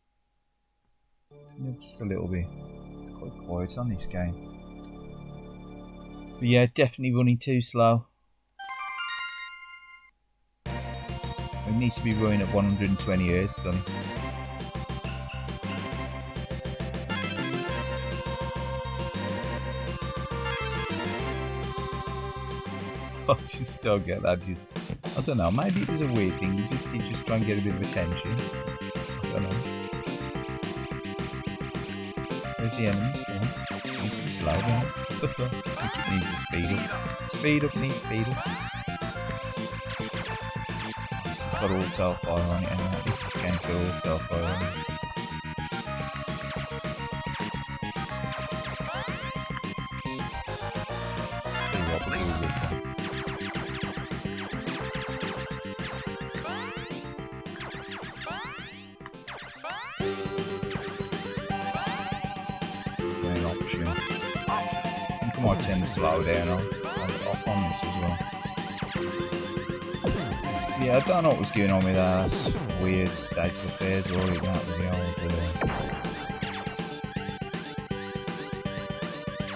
Turn it up just a little bit. It's quite quiet on this game. But yeah, definitely running too slow. It needs to be running at 120 Hz, doesn't it? I just don't get that. I don't know. Maybe it is a weird thing. You just try and get a bit of attention. I don't know. Where's the enemies going? It seems to be slow down. It needs to speed up. Speed up, needs speed up. This has got auto fire on it anyway. This game's got auto fire on it. See what we do with that. Option. might turn the slowdown off on this as well. Yeah, I don't know what was going on with that. That's weird state of affairs or that with the old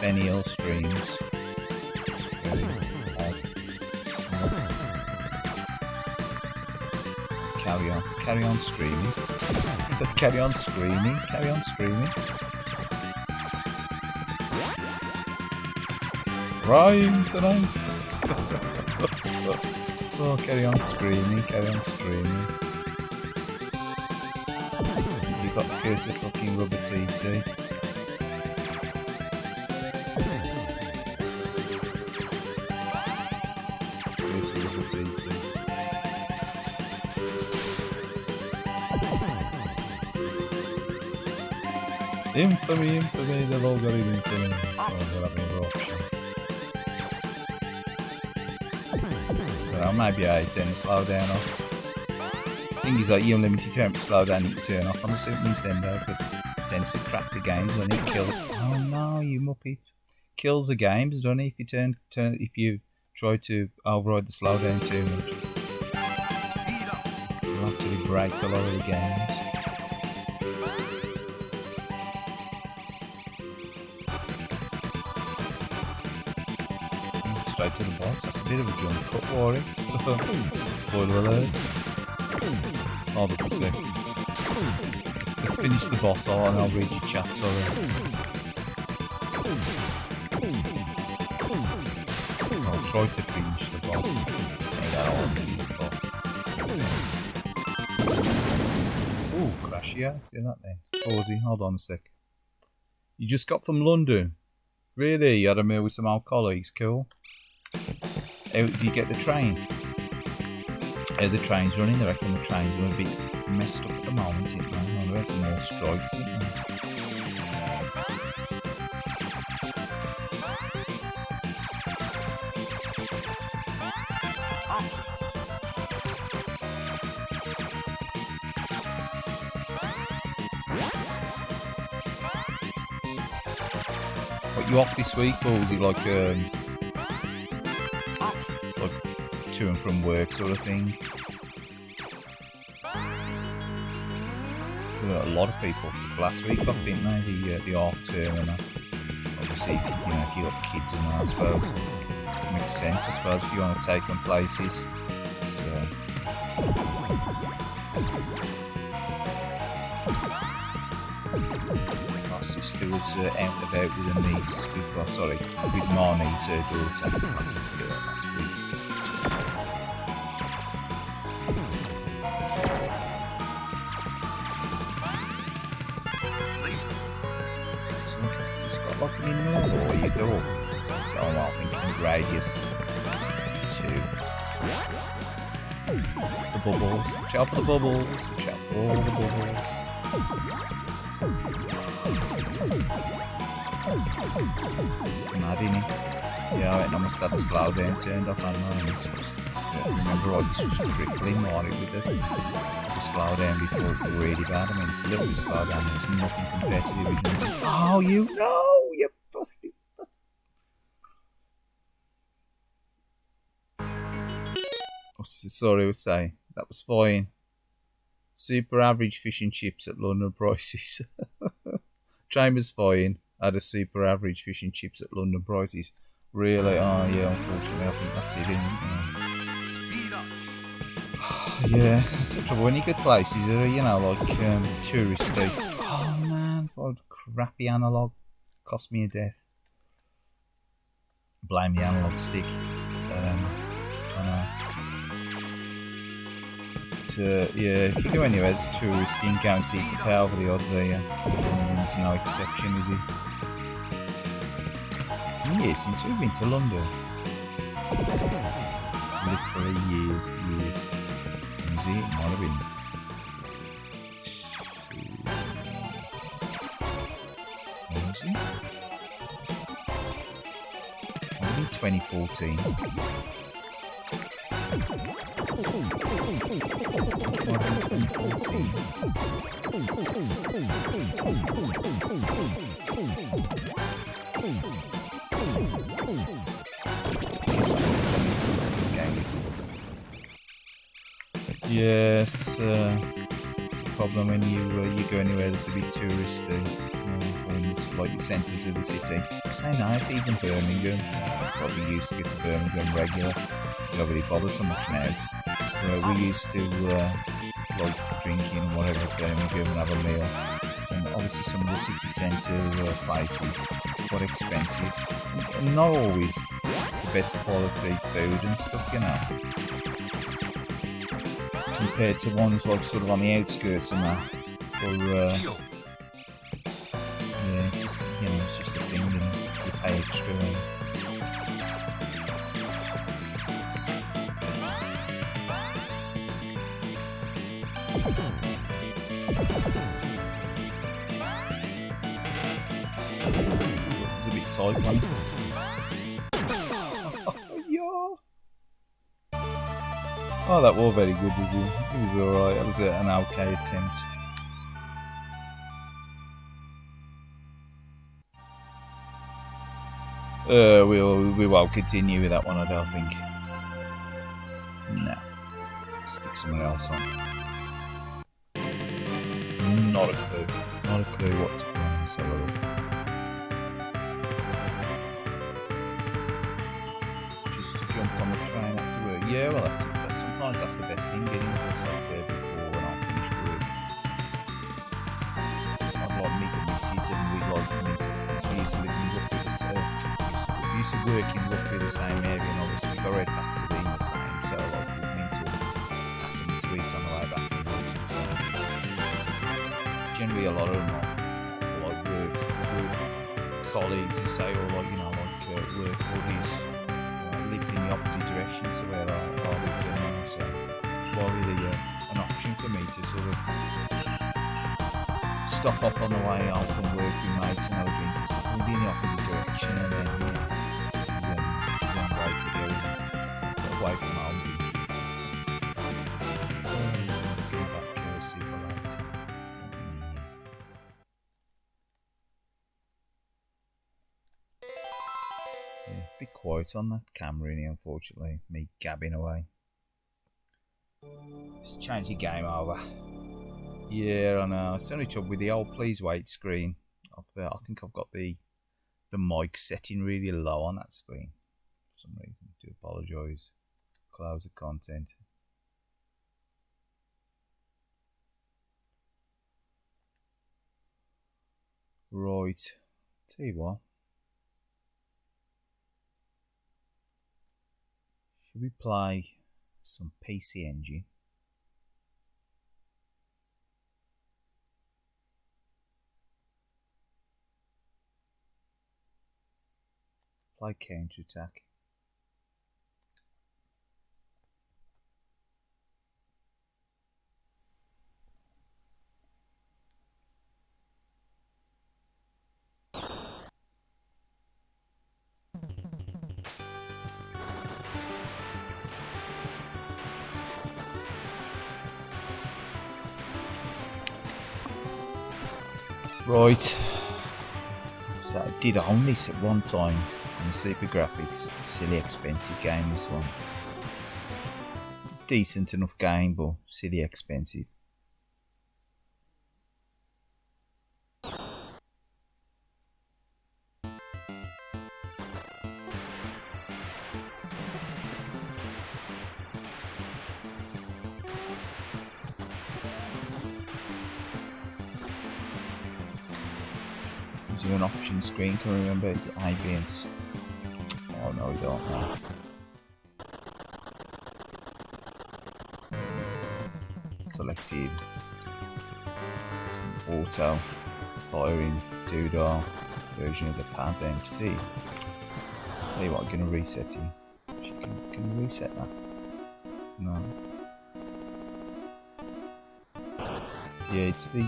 Benny Hill streams. It's very odd. Carry on streaming. Carry on screaming. Carry on screaming. Rhyme tonight. Oh, carry on screaming. Carry on screaming. You got the curse of fucking rubber TT. Curse of rubber TT. Infamy, they've all got it infamy. Oh, we'll have another option. Well, maybe I turn the slowdown off. Thing is, like, you unlimited turn slowdown you can turn off on the Super Nintendo because it tends to crack the games when it kills. Oh no, you muppet! Kills the games, doesn't it? If you turn if you try to override the slowdown too much, you'll actually break a lot of the games. Straight to the boss. That's a bit of a jump cut, Warwick. Spoiler alert. Hold up a sec. Let's finish the boss and I'll read your chat, sorry. I'll try to finish the boss. Ooh, crash, yeah. See that there? Pawsey, hold on a sec. You just got from London? Really? You had a meal with some old colleagues? Cool. How do you get the train? How the train's running? I reckon the trains are a bit messed up at the moment, isn't they? There's some more strikes, isn't there? What, you off this week, or was it like to and from work sort of thing? A lot of people last week off, didn't they? The half term and that. Obviously, you know, if you got kids and that, I suppose it makes sense. I suppose if you want to take them places, it's, my sister was out and about with her niece, with my niece, her daughter last week. In there, or you go. So I'm thinking radius 2. The bubbles. Watch out for the bubbles. Watch out for all the bubbles. Mad, innit? Yeah, I must have the slowdown turned off. I remember all this was crippling Mario with the slowdown before it was really bad. I mean, it's a little bit slowdown, but it's nothing compared to the original. Oh, you know! You busted. Oh, sorry, I was saying. That was fine. Super average fish and chips at London prices. Train was fine. I had a super average fish and chips at London prices. Really? Oh, yeah, unfortunately, I think that's it, isn't it? Yeah, that's the trouble. When you get places that are, you know, like touristy. Oh, man, what crappy analogue. Cost me a death. Blame the analog stick. I know. But, yeah, if you go anywhere that's touristy and guaranteed to pay over the odds, there's no exception, is it? Years since we've been to London. Literally years. Is it? Might have been. What was it? 2014. Yes, it's a problem when you go anywhere that's a bit touristy, or in the like centres of the city. It's so nice, even Birmingham. Probably used to get to Birmingham regular. You don't really bother so much now. We used to like drinking and whatever at Birmingham and have a meal. And obviously some of the city centre places quite expensive. And not always the best quality food and stuff, you know. Compared to ones like sort of on the outskirts and that. Or, yeah, it's just, you know, it's just a thing and you pay extra. It's a bit tight one. Oh, that was very good, was it? It was alright. That was an okay attempt. We won't continue with that one, I don't think. No. Stick something else on. Not a clue. Not a clue what to put on. Let's have a look. Just to jump on the train after work. Yeah, well, sometimes that's the best thing, getting yourself there before when I finish work. I'd like meet the missus and we'd like to meet because we used to live in roughly the same. We used to work in roughly the same area, and obviously we got right back to being the same, so like we'd meet up, ask them to eat on the way back and work sometimes. Generally a lot of them are like work colleagues, you say, or like, you know, like work buddies. Lived in the opposite direction to where I lived anyway, so it was really an option for me to sort of stop off on the way home from work with mates and have a drink, because we'd be in the opposite direction, and then one way to go away from home drinking. Going back to super late. Be quiet on that camera in here, unfortunately. Me gabbing away. Let's change the game over. Yeah, I know. It's only trouble with the old please wait screen. I think I've got the mic setting really low on that screen for some reason. I do apologise. Close the content. Right. Tell you what. Should we play some PC Engine? Play Counter-Attack. Right, so I did own this at one time on the Super Graphics. Silly expensive game, this one. Decent enough game, but silly expensive. An option screen, can I remember? Is it IBS? Oh no, we don't know. Selected some auto firing doodah version of the pad bench. See, tell you what, I'm gonna reset it. Can you reset that? No. Yeah, it's the I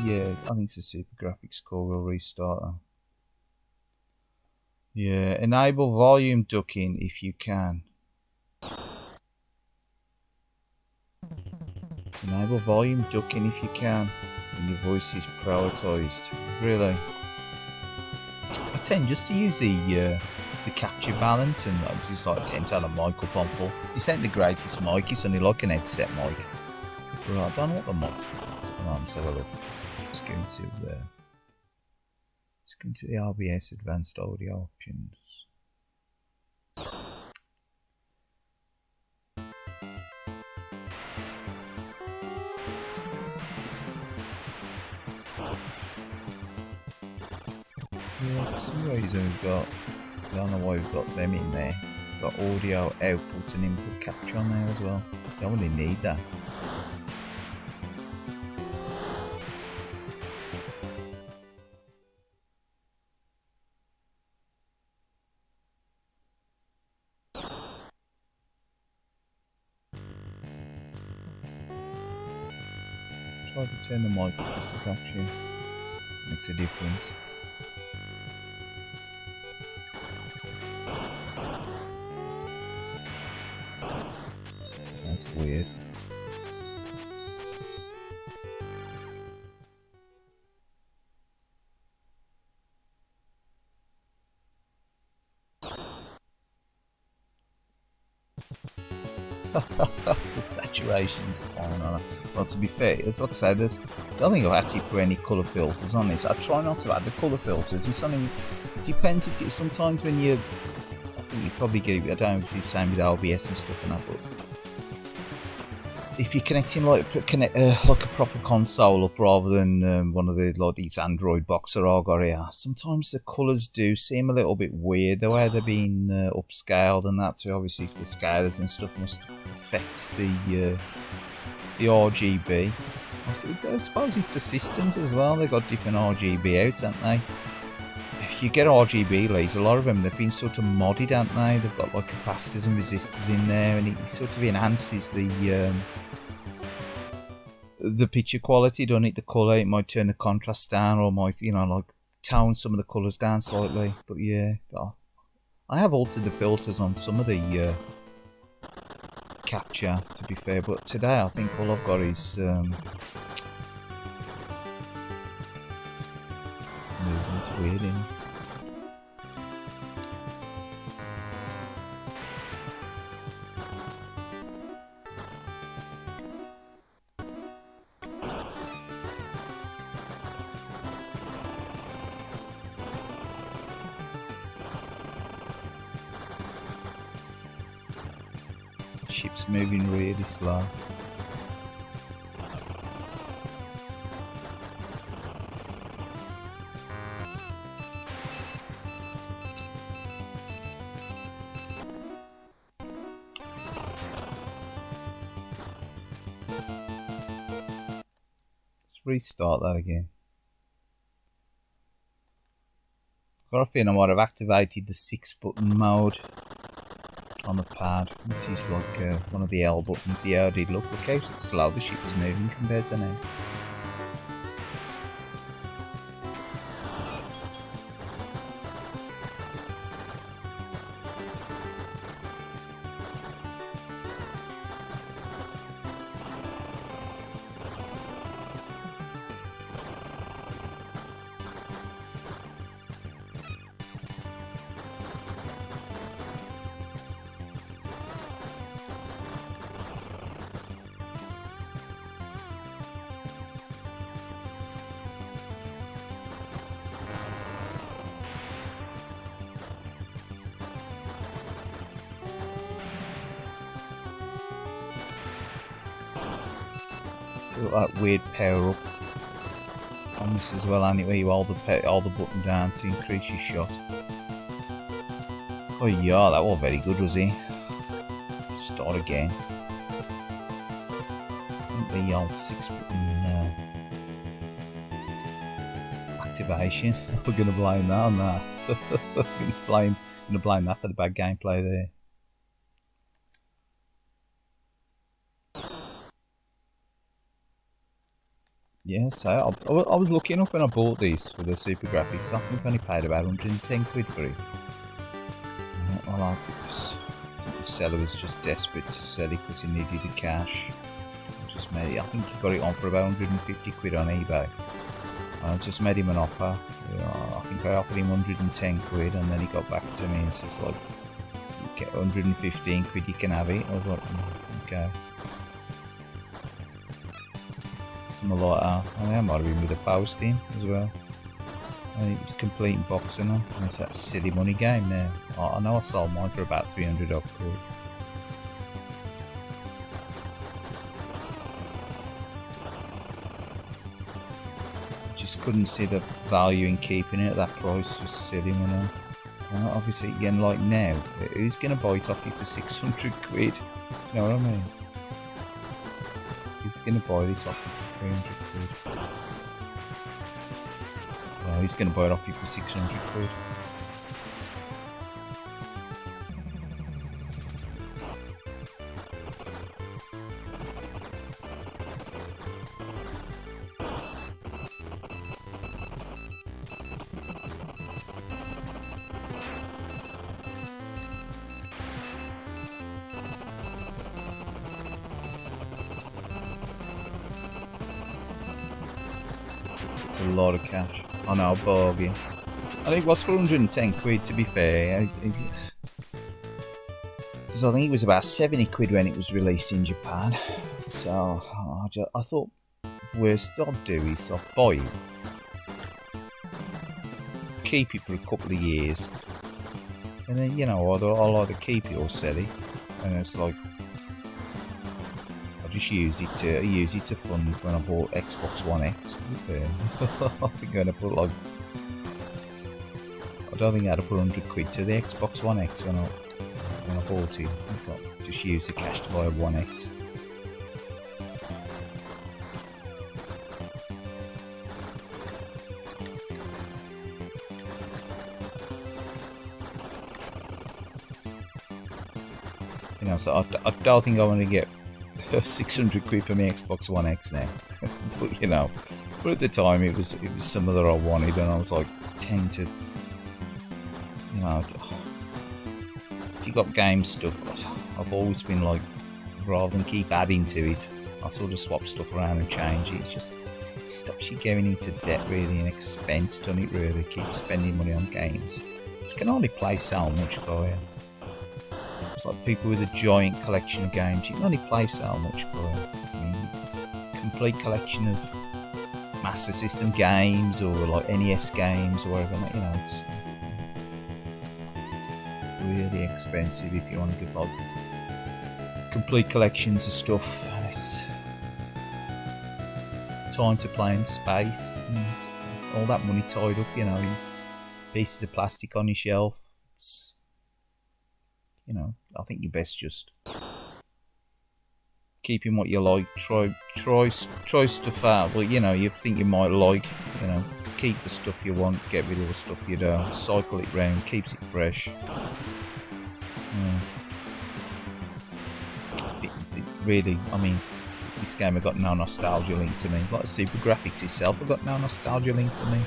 think it's the Super Graphics core. We'll restart that. Yeah, enable volume ducking if you can. Enable volume ducking if you can, and your voice is prioritised. Really, I tend just to use the capture balance, and I just like tend to have the mic up on full. This ain't the greatest mic; it's only like an headset mic. Right, I don't know what the mod is. Come on, let's have a look. Let's go into the RBS Advanced Audio Options. Yeah, for some reason we've got, I don't know why we've got them in there. We've got audio output and input capture on there as well. Don't really need that. Try to turn the mic up just to capture. Makes a difference. That's weird. The saturation's fine on it. Well, to be fair, as like I said, I don't think I've actually put any colour filters on this. I try not to add the colour filters. It's something. It depends if you. Sometimes when you, I think you probably get. I don't know if it's the same with OBS and stuff and that, but if you're connecting like a proper console up rather than one of the like these Android boxes I've got here, sometimes the colours do seem a little bit weird the way they're being upscaled and that. So obviously, if the scalers and stuff must affect the RGB. I suppose it's the systems as well. They've got different RGB outs, haven't they? If you get RGB leads, a lot of them they've been sort of modded, haven't they? They've got like capacitors and resistors in there, and it sort of enhances the picture quality, don't it? The colour, it might turn the contrast down, or might, you know, like tone some of the colours down slightly. But yeah, I have altered the filters on some of the capture, to be fair. But today, I think all I've got is movement's weird, isn't it? Ship's moving really slow. Let's restart that again. Got a feeling I might have activated the 6-button mode on the pad, which is like one of the L buttons. Yeah, I did. Look how slow the ship was moving compared to now. That weird power up on this as well, anyway. You hold the button down to increase your shot. Oh yeah, that was very good, was he? Start again. I think the old 6-button activation. We're gonna blame that on that. gonna blame that for the bad gameplay there. Yeah, so I was lucky enough when I bought these for the Super Graphics. I think I only paid about 110 quid for it. I like it because I think the seller was just desperate to sell it because he needed the cash. I think he got it on for about 150 quid on eBay. I just made him an offer. I think I offered him 110 quid, and then he got back to me and says like, "You get 115 quid, you can have it." I was like, "Okay." something like that. I mean, I might have been with a posting as well. I think it's completing boxing now. And it's that silly money game now. I know I sold mine for about 300 odd quid. Just couldn't see the value in keeping it at that price. Just silly money. Obviously, again, like now, who's going to buy it off you for 600 quid? You know what I mean? Who's going to buy this off you for 300 quid? Well, he's going to buy it off you for 600 quid. A lot of cash. I know, bargain. I think it was for 110 quid, to be fair. Because I think it was about 70 quid when it was released in Japan. So I thought, worst I'd do is I'd buy it, keep it for a couple of years, and then, you know, I'll either keep it or sell it. And it's like, just use it to fund when I bought Xbox One X. To be fair. I think I'm gonna put like, I don't think I had to put 100 quid to the Xbox One X when I bought it. I thought just use the cash to buy a One X. You know, so I don't think I want to get 600 quid for my Xbox One X now. But, you know, but at the time it was something that I wanted, and I was like, tend to, you know, if you got game stuff, I've always been like, rather than keep adding to it, I sort of swap stuff around and change it. It just stops you going into debt really, and expense, doesn't it really? Keep spending money on games. You can only play so much, guy. It's like people with a giant collection of games. You can only play so much for it. I mean, complete collection of Master System games or like NES games or whatever. You know, it's really expensive if you want to give like complete collections of stuff. It's time to play in space. It's all that money tied up, you know, in pieces of plastic on your shelf. It's, you know, I think you best just keeping what you like. Try stuff out. Well, you know, you think you might like. You know, keep the stuff you want. Get rid of the stuff you don't. Cycle it round. Keeps it fresh. Yeah. Really, I mean, this game have got no nostalgia link to me. Like the Super Graphics itself have got no nostalgia link to me.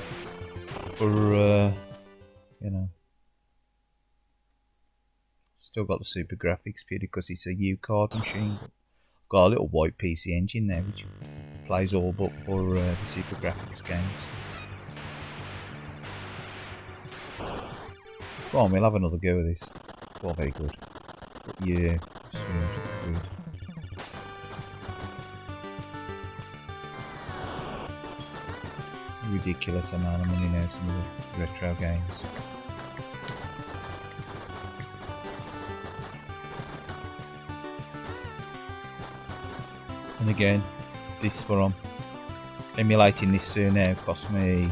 For you know. Still got the Super Graphics purely because it's a U-card machine. I've got a little white PC engine now which plays all but for the Super Graphics games. Go on, we'll have another go at this. Oh, very good. But yeah, it's good. Ridiculous amount of money now, some of the retro games. And again, this what I'm emulating this now cost me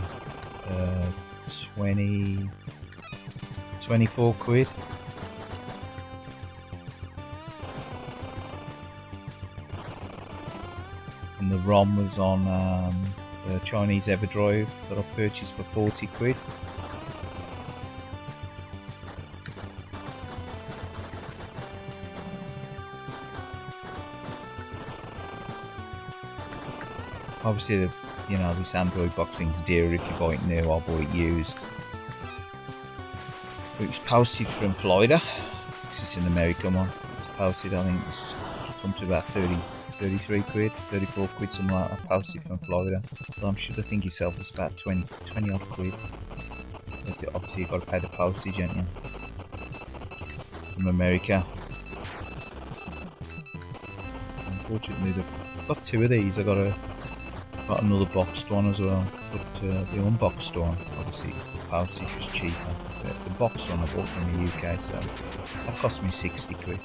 24 quid. And the ROM was on the Chinese EverDrive that I purchased for 40 quid. Obviously, you know, this Android boxing's dearer if you buy it new or buy it used. But it was posted from Florida. This is an American one. It's posted, I think it's come to about 33 quid, 34 quid, something like that. Posted from Florida. But I'm sure the thing itself was about 20 odd quid. But obviously, you've got to pay the postage, haven't you? From America. Unfortunately, I've got two of these. I got a Got another boxed one as well, but the unboxed one, obviously the postage was cheaper. But the boxed one I bought from the UK, so that cost me 60 quid.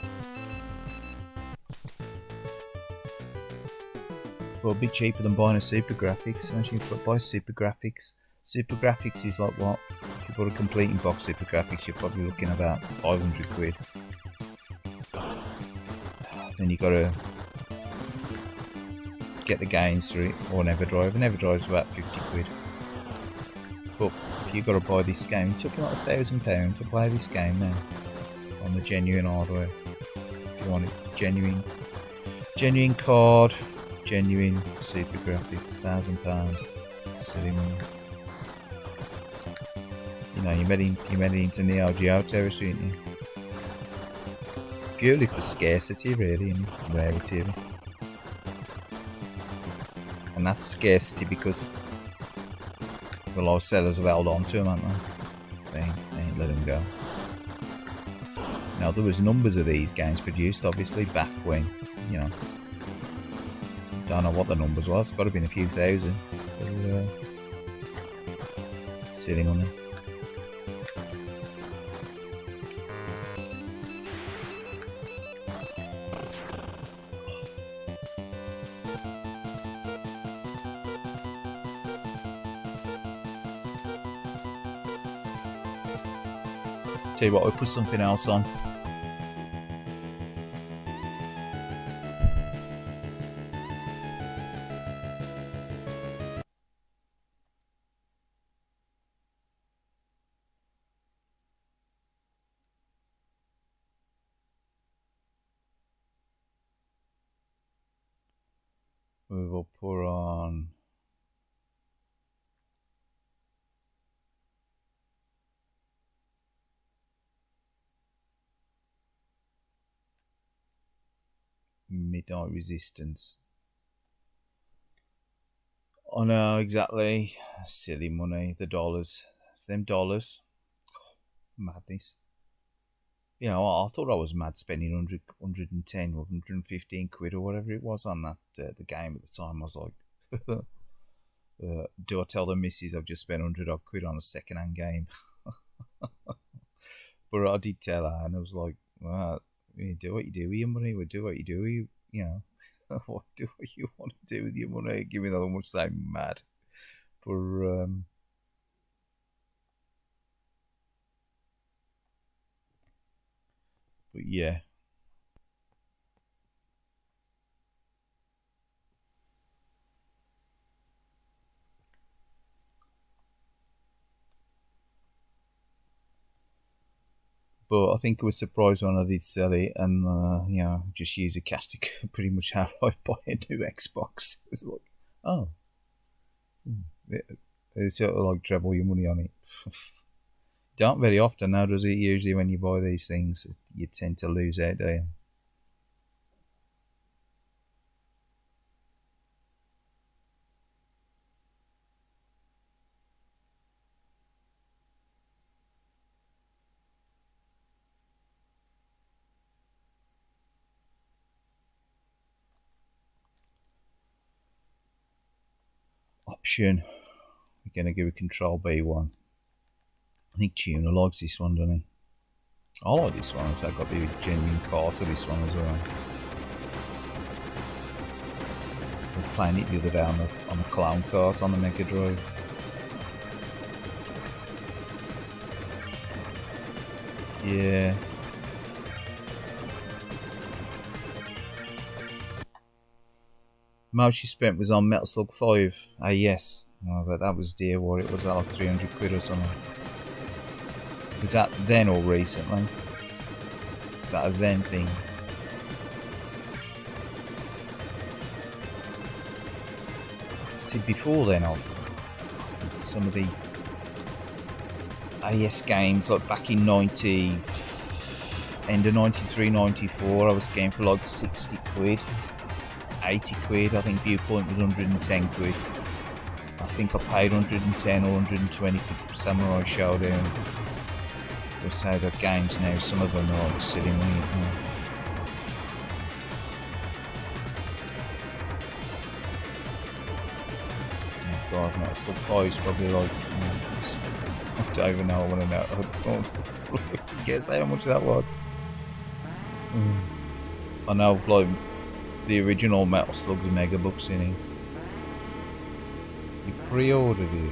Well, a bit cheaper than buying a Super Graphics. Once you buy Super Graphics, Super Graphics is like what? If you bought a complete in box Super Graphics, you're probably looking about 500 quid. Then you gotta get the games through it, or an EverDrive. An EverDrive's about 50 quid. But if you gotta buy this game, you're talking like £1,000 to play this game now on the genuine hardware. If you want it genuine card, genuine Super Graphics, £1,000, silly money. You know, you're heading into Neo Geo territory, aren't you? Purely for scarcity, really, and rarity. And that's scarcity because there's a lot of sellers have held on to them, haven't they? They ain't let them go. Now, there was numbers of these games produced, obviously, back when, you know, don't know what the numbers was. It's got to have been a few thousand. Silly money. Tell you what, we'll put something else on. We will put on Midnight Resistance. I know, exactly. Silly money, the dollars. It's them dollars. Madness. You know, I thought I was mad spending 110 or 115 quid or whatever it was on that the game at the time. I was like, do I tell the missus I've just spent 100 odd quid on a second-hand game? But I did tell her, and I was like, well, you do what you do with your money. We'll do what you do with you know. Do what you want to do with your money. Give me that much say mad. But yeah. But I think I was surprised when I did sell it, and you know, just use a cash to pretty much how I buy a new Xbox. It's like, oh, it's sort of like treble your money on it. Don't very often now, does it? Usually when you buy these things, you tend to lose out, do you? Option. We're going to give a Control B1. I think Tuna likes this one, doesn't he? I like this one, so I've got the genuine car to this one as well. We're playing it the other day on the clown cart on the Mega Drive. Yeah. Most you spent was on Metal Slug 5. Ah, yes. Oh, but that was dear. What it was, that like 300 quid or something. Was that then or recently? Is that a then thing? See, before then, some of the AS games, like back in end of 93, 94, I was getting for like 60 quid, 80 quid. I think Viewpoint was 110 quid. I think I paid 110 or 120 for Samurai Showdown. We'll say that games now, some of them are like silly money. 5 now. Slug 5 is probably like, I don't even know, I want to know. I want to guess how much that was. I know, like, the original Metal Slug's Mega Bucks in it. You pre-ordered it.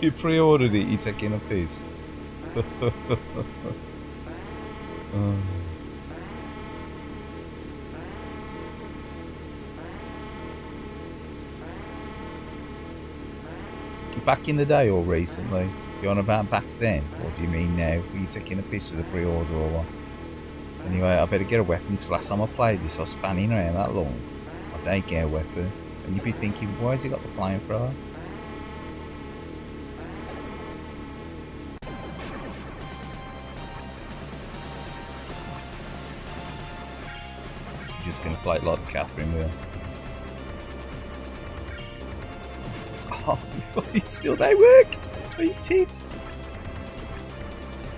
You pre-ordered it, you're taking a piece. Back in the day or recently? You on about back then? Or do you mean now? Are you taking a piece of the pre-order or what? Anyway, I better get a weapon because last time I played this I was fanning around that long. I don't get a weapon. And you'd be thinking, why has he got the flamethrower? So you're just going to play it like Catherine will. Oh, you still don't work? Oh, you tit.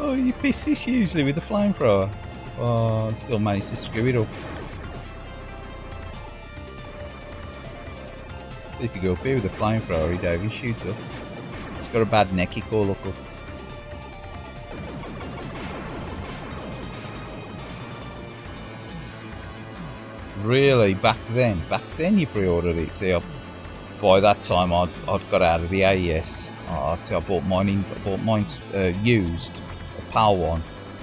Oh, you piss this usually with the flamethrower. Oh, I still managed to screw it up. So if you go up here with the flamethrower, he don't even shoot up. It's got a bad neck, he call look up. Really? Back then you pre-ordered it. See, by that time I'd got out of the AES. I'd say I bought mine used, a PAL one.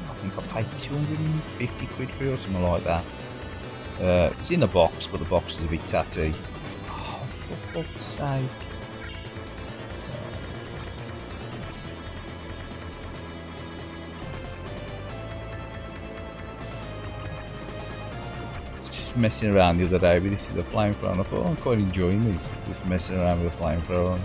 I think I paid 250 quid for it or something like that. It's in the box, but the box is a bit tatty. Oh, for fuck's sake. Messing around the other day with this, the flamethrower, and I thought, oh, I'm quite enjoying this, just messing around with the flamethrower.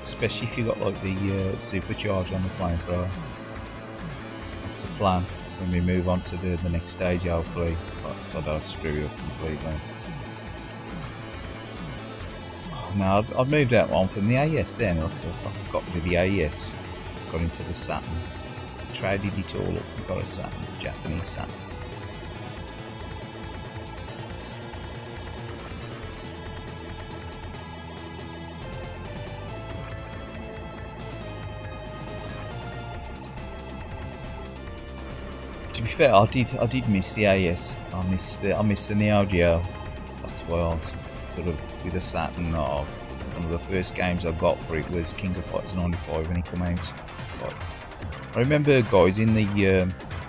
Especially if you got like the supercharge on the flamethrower. That's the plan when we move on to the next stage, hopefully. I don't screw you up completely. Oh, no, I've moved out on from the AES then. I've got rid of the AES, got into the Saturn, traded it all up and got a Saturn, Japanese Saturn. To be fair, I did miss the AES. I missed the Neo Geo. That's why I was sort of with the Saturn. One of the first games I got for it was King of Fighters 95 when it came out. So I remember guys in the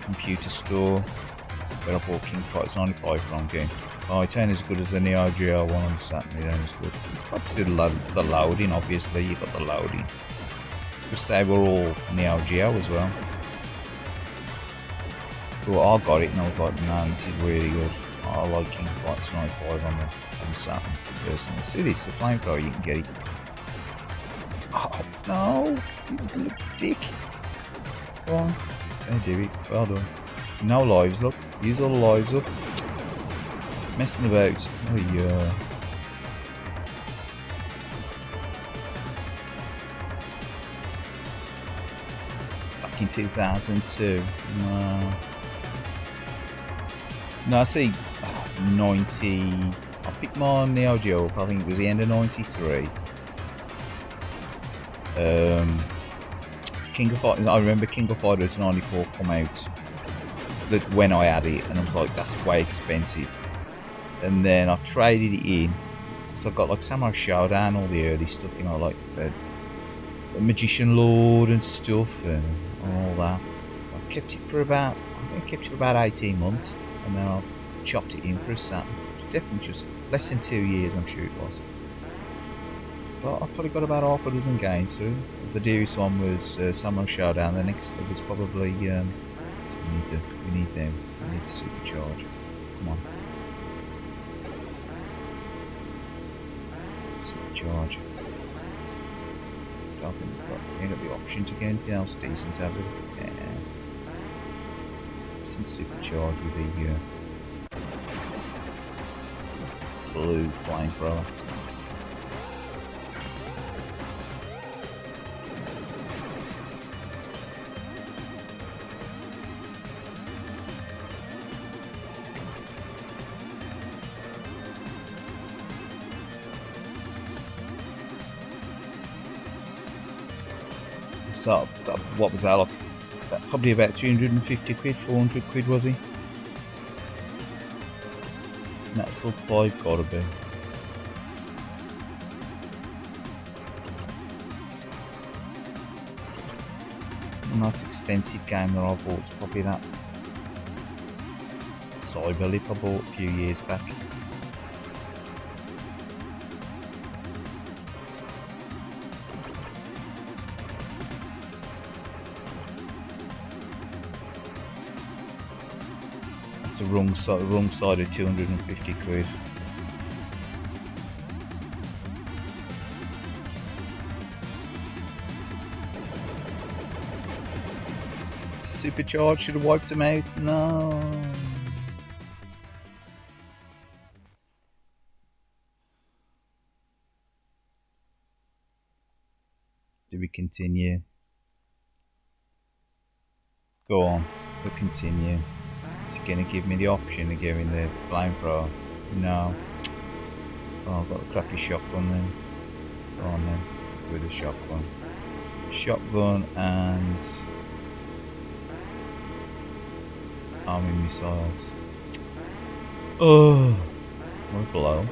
computer store where I bought King of Fighters 95 from going, oh, it ain't as good as the Neo Geo one on the Saturn. It ain't as good. It's obviously the loading. Obviously, you got the loading because they were all Neo Geo as well. Well, I got it and I was like, man, this is really good. I like King of Fighters 95 on the Saturn personally. See this, the flamethrower, you can get it. Oh, no! You little dick. Come on. There, do it. Well done. No lives, look. Use all the lives up. Messing about. Oh, yeah. Back in 2002. No. No, I see 90. I picked my Neo Geo up, I think it was the end of 93. King of Fighters, I remember King of Fighters 94 come out when I had it, and I was like, that's way expensive. And then I traded it in, because I got like Samurai Showdown, all the early stuff, you know, like the Magician Lord and stuff, and all that. I kept it for about 18 months. And then I chopped it in for a Saturn. It was definitely just less than 2 years, I'm sure it was. But I probably got about half a dozen games through. The dearest one was Samurai Showdown. The next was probably. So we need them. We need the supercharge. Come on. Supercharge. I don't think we've got the option to get anything else decent, have we? Yeah. Some supercharge with the blue flamethrower. So, what was that like? Probably about 350 quid, 400 quid was he? Metal Slug 5 gotta be. The most expensive game that I bought was probably that Cyberlip I bought a few years back. The wrong side of 250 quid. Supercharged, should have wiped them out. No. Do we continue? Go on, we'll continue. Is he going to give me the option of giving the flamethrower? No. Oh, I've got a crappy shotgun then. Go on then, with a shotgun. Shotgun and arming missiles. Oh, what a blow.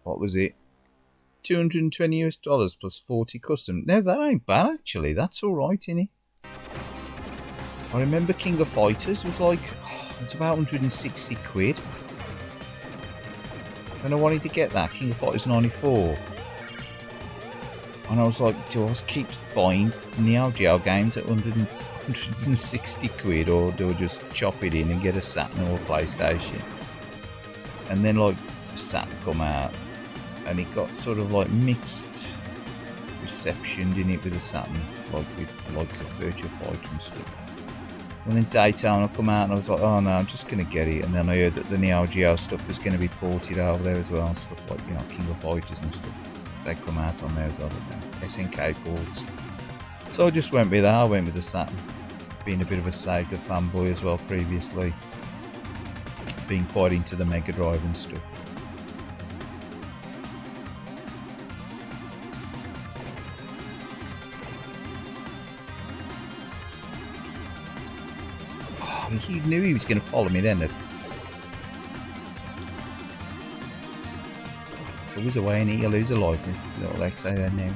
What was it? $220 plus 40 custom. No, that ain't bad actually. That's alright, innit? I remember King of Fighters was like, it's about 160 quid. And I wanted to get that, King of Fighters 94. And I was like, do I keep buying Neo Geo games at 160 quid, or do I just chop it in and get a Saturn or a PlayStation? And then like Saturn come out, and it got sort of like mixed reception, didn't it, with the Saturn, like with the likes of Virtua Fighter and stuff. And then Daytona come out and I was like, oh no, I'm just going to get it. And then I heard that the Neo Geo stuff was going to be ported over there as well, stuff like, you know, King of Fighters and stuff. They come out on there as well, SNK ports. So I just went with that, I went with the Saturn. Being a bit of a Sega fanboy as well previously. Being quite into the Mega Drive and stuff. He knew he was going to follow me then. It's always a way and you lose a life, little like say that now.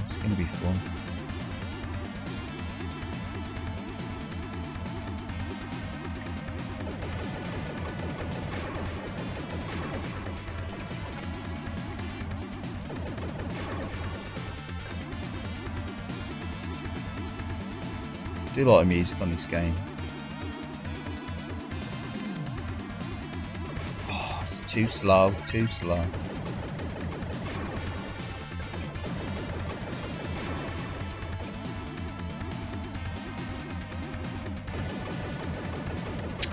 It's going to be fun. I do like the music on this game. Oh, it's too slow, too slow.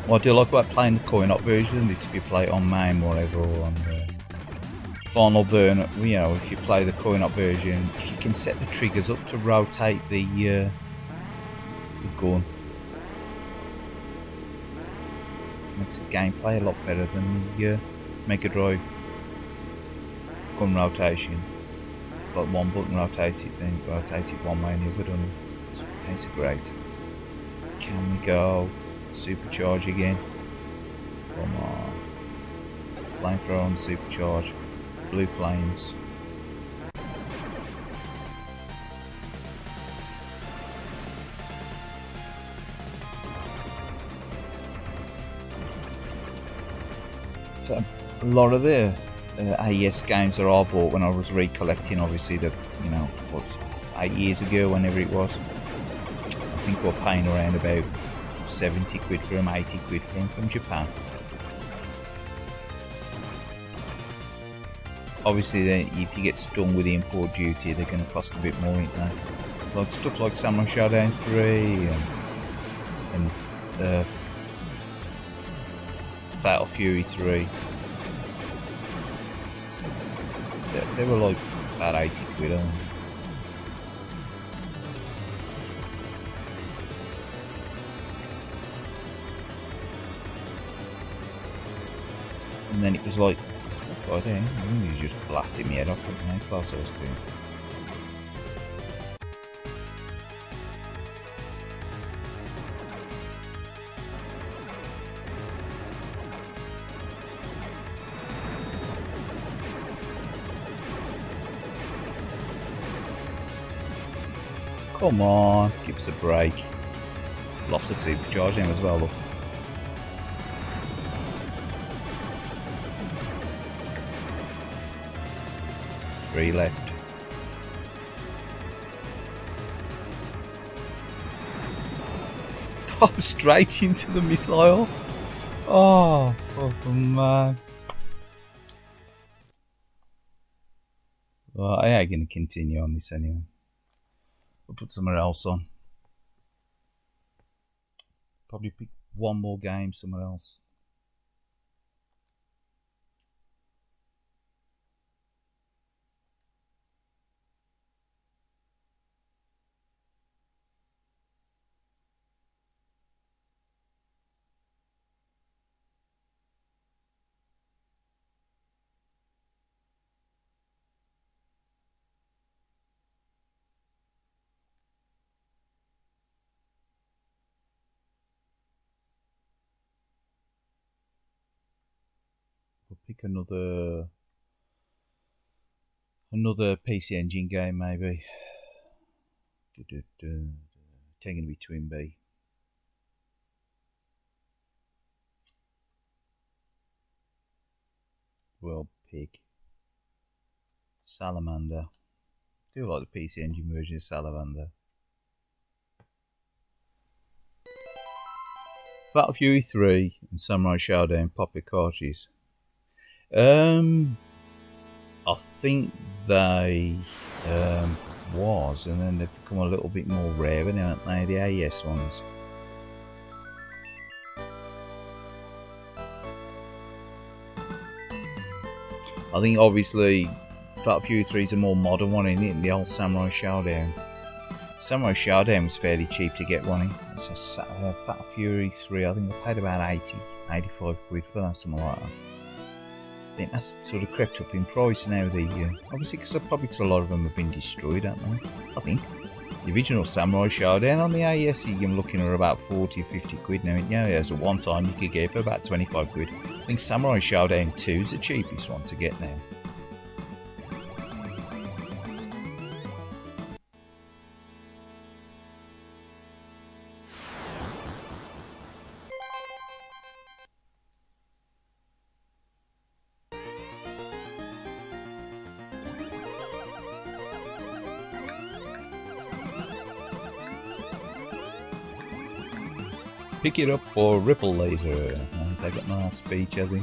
What I do like about playing the coin-op version is if you play it on MAME or whatever, or on the Final Burn, you know, if you play the coin-op version, you can set the triggers up to rotate the gun. Makes the gameplay a lot better than the Mega Drive gun rotation. Like one button rotates it, then rotates it one way and the other, doesn't it? It tastes great. Can we go supercharge again? Come on. Flamethrower on supercharge. Blue flames. So a lot of the AES games that I bought when I was recollecting, obviously, the, you know, what, 8 years ago, whenever it was, I think we're paying around about 70 quid for them, 80 quid for them from Japan. Obviously, if you get stung with the import duty, they're going to cost a bit more, ain't they? like stuff like Samurai Shodown 3 and Fatal Fury 3. They were like about 80 quid, I think. And then it was like, I think he was just blasting me head off with my class I was doing. Come on, give us a break. Lost the supercharge him as well, look. Three left. Oh, straight into the missile. Oh man. Well, I ain't going to continue on this anyway. We'll put somewhere else on. Probably pick one more game somewhere else. Pick another PC Engine game maybe. Taking to be Twin B. Well, pick Salamander. Do like the PC Engine version of Salamander. Fatal Fury 3 and Samurai Shodown Poppy cartridges. I think they was, and then they've become a little bit more rare now, aren't they? The AES ones. I think obviously Fatal Fury 3 is a more modern one, isn't it? The old Samurai Shodown. Samurai Shodown was fairly cheap to get one in. It's a Fatal Fury 3, I think I paid about 85 quid for that, something like that. I think that's sort of crept up in price now. Obviously, because a lot of them have been destroyed, haven't they? I think the original Samurai Shodown on the AES, you're looking at about 40 or 50 quid now. Yeah, as at one time you could get it for about 25 quid. I think Samurai Shodown 2 is the cheapest one to get now. Pick it up for Ripple Laser. They got my speech, has he?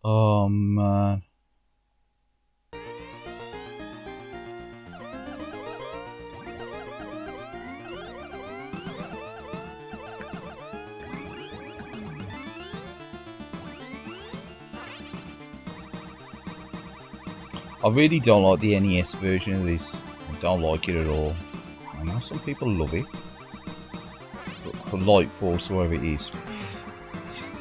Oh man. I really don't like the NES version of this. I don't like it at all. I know some people love it. But Light Force, whatever it is. It's just...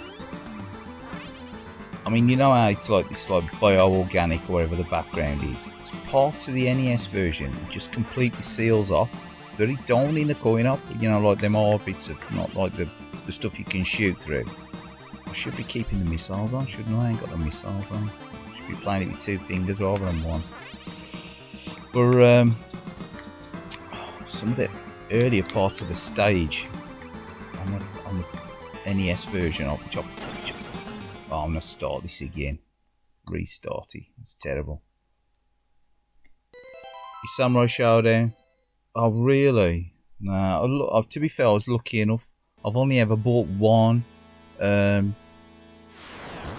I mean, you know how it's like this like bio-organic or whatever the background is. It's parts of the NES version. It just completely seals off. Very dull in the coin up. You know, like them orbits of not like the stuff you can shoot through. I should be keeping the missiles on, shouldn't I? I ain't got the missiles on. Be playing it with 2 fingers rather than 1. But some of the earlier parts of the stage on the NES version of which oh, I'm gonna start this again. Restart it. It's terrible. Samurai Showdown. Oh really? Nah. To be fair, I was lucky enough. I've only ever bought one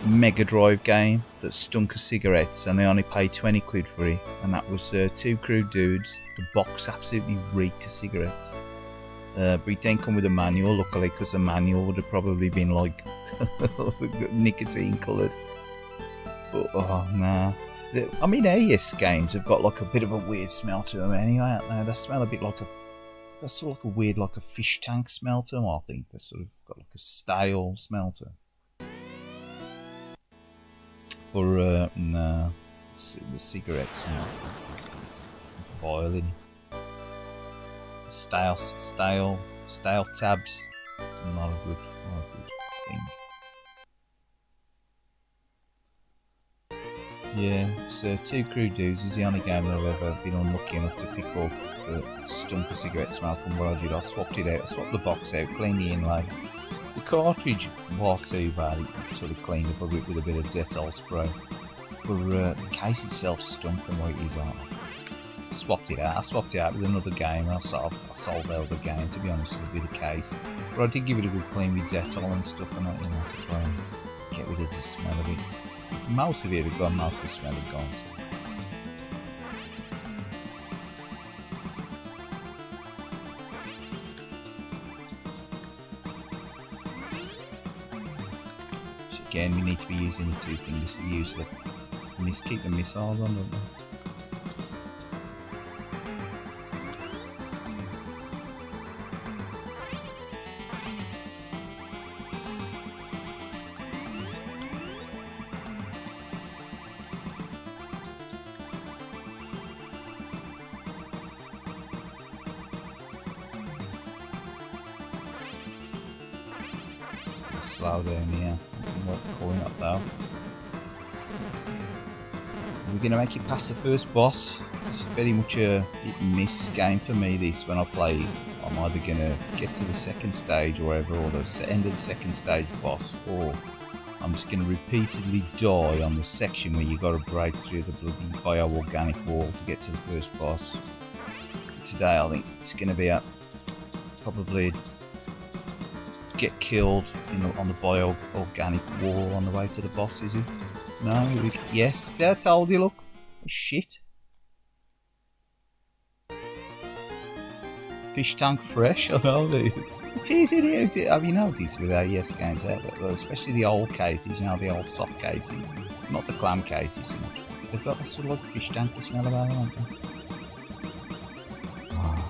Mega Drive game that stunk of cigarettes, and I only paid 20 quid for it, and that was Two Crude Dudes. The box absolutely reeked of cigarettes. But it didn't come with a manual, luckily, because the manual would have probably been like nicotine coloured. But oh nah. I mean, AES games have got like a bit of a weird smell to them anyway, haven't they? They smell a bit like that's sort of like a weird, like a fish tank smell to them. I think they've sort of got like a stale smell to them. But nah, the cigarette smell, it's vile. Stale tabs, not a good thing. Yeah, so Two Crude Dudes is the only game I've ever been unlucky enough to pick up that stunk of cigarette smell. From what I did, I swapped it out. I swapped the box out, cleaned the inlay. The cartridge wasn't too bad. It sort of cleaned up a bit with a bit of Dettol spray. But the case itself stunk and what it is on. I swapped it out with another game. I sold out the game, to be honest, with a bit of case. But I did give it a good clean with Dettol and stuff and that, you know, to try and get rid of the smell of it. Most of it had gone, most of the smell had gone. So again, we need to be using the two fingers to use the keep the missiles on, don't we? Slow down here. Not calling up though. We're gonna make it past the first boss. It's very much a hit and miss game for me. This when I play, I'm either gonna get to the second stage or whatever, or the end of the second stage boss, or I'm just gonna repeatedly die on the section where you got to break through the bloody bio-organic wall to get to the first boss. Today, I think it's gonna be probably get killed on the bio-organic wall on the way to the boss, is it? No? Yes, I told you, look. Shit. Fish tank fresh, I know, dude. It is, have you noticed with AES games out there, especially the old cases, you know, the old soft cases, not the clam cases so much. They've got this sort of like fish tank smell about them, haven't they? Oh,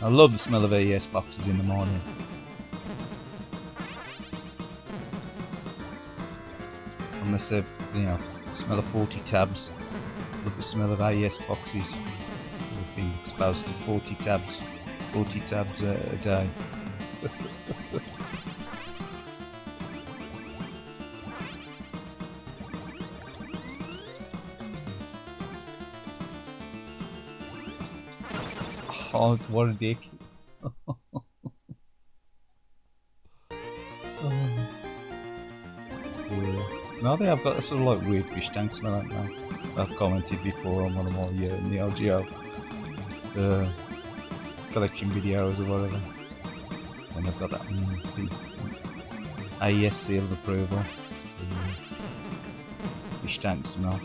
I love the smell of AES boxes in the morning. Unless they're, you know, smell of 40 tabs. Love the smell of AES boxes. I've been exposed to 40 tabs a day. Oh, what a dick. Now they have got a sort of like weird fish tank smell like that. I've commented before on one of my Neo Geo collection videos or whatever. And they've got that AES seal of approval. Fish tank smell.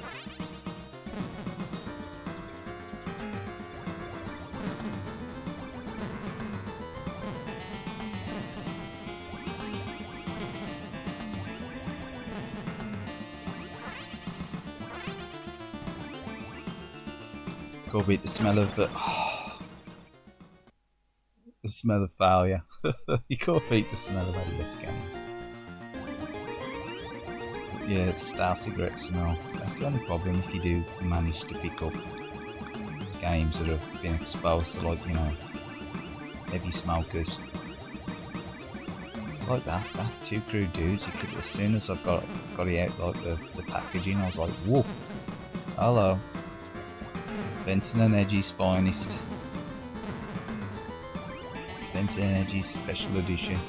Go beat the smell of the smell of failure. You can't beat the smell of AES games. But yeah, it's stale cigarette smell. That's the only problem if you do manage to pick up games that have been exposed to, like, you know, heavy smokers. It's like that Two Crude Dudes. As soon as I got it out, like the packaging, I was like, whoa, hello. Benson and Edgy's finest. Benson and Edgy's special edition.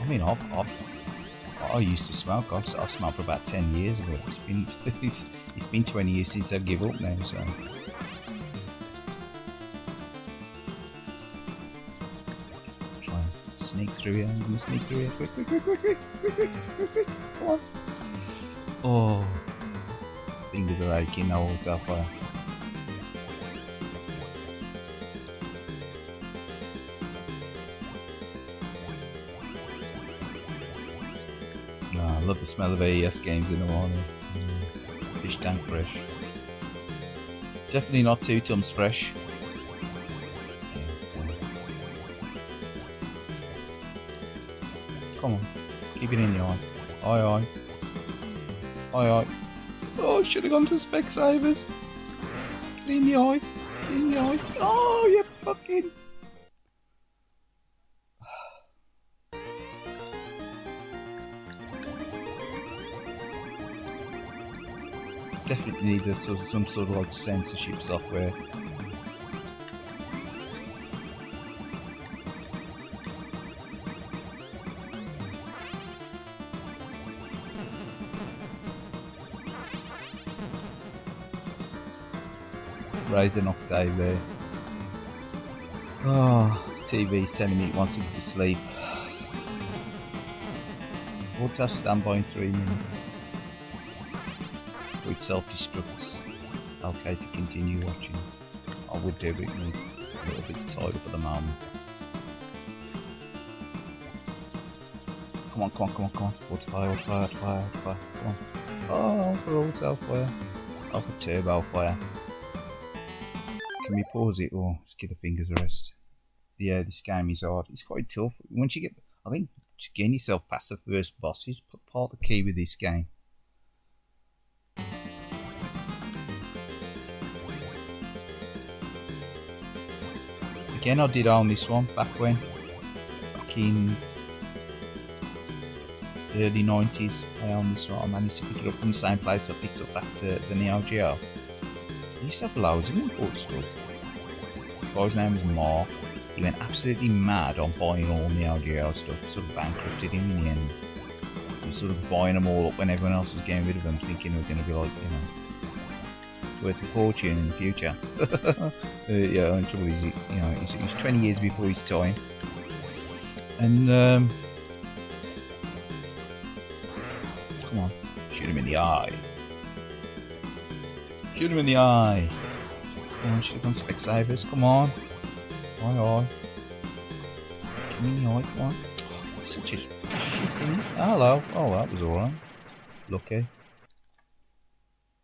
mean, I used to smoke. I smoked for about 10 years ago. It's been 20 years since I've given up now, so. Try and sneak through here. I'm gonna sneak through here. Quick. Come on. Oh. Fingers are aching now, it's halfway. I love the smell of AES games in the morning. Fish tank fresh. Definitely not 2 tums fresh. Come on, keep it in your eye. Aye. Oh, should have gone to Specsavers. In the eye. Oh, you fucking. Definitely need some sort of like censorship software. Raise an octave there. Oh, TV's telling me it wants to get to sleep. Broadcast standby in 3 minutes. It self-destructs. Okay, to continue watching. I would do, but I'm a little bit tied up at the moment. Come on. Fire. Come on. Oh, for auto fire. Oh, for turbo fire. Can we pause it or just give the fingers a rest? Yeah, this game is hard. It's quite tough. Once you get, I think, getting yourself past the first boss is part of the key with this game. Again, I did own this one back in the early 90s. I owned this one. I managed to pick it up from the same place I picked up the Neo Geo. I used to have loads of import stuff. The guy's name was Mark. He went absolutely mad on buying all Neo Geo stuff. Sort of bankrupted him in the end. He was sort of buying them all up when everyone else was getting rid of them, thinking they were going to be like, worth a fortune in the future. Yeah, the trouble is, he's 20 years before his time. And, come on, shoot him in the eye. Shoot him in the eye. Come on, should have gone Specsavers, come on. Aye. Give me the eye, come on. Oh, such a shit in. Hello. Oh, that was alright. Lucky.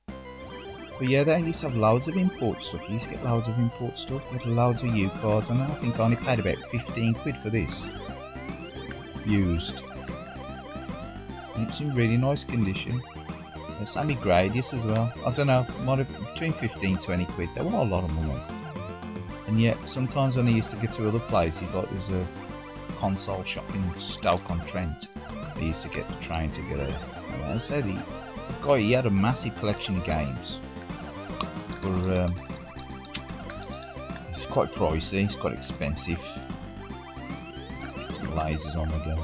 But yeah, they used to have loads of import stuff. You used to get loads of import stuff. You had loads of U cards, and I think I only paid about 15 quid for this. Used. And it's in really nice condition. Sammy Gradius as well. I don't know, might have between 15-20 quid. They were a lot of money. And yet, sometimes when I used to get to other places, like there was a console shop in Stoke-on-Trent, I used to get the train to get there. And I said, the guy, he had a massive collection of games. But it's quite pricey, it's quite expensive. Get some lasers on the go.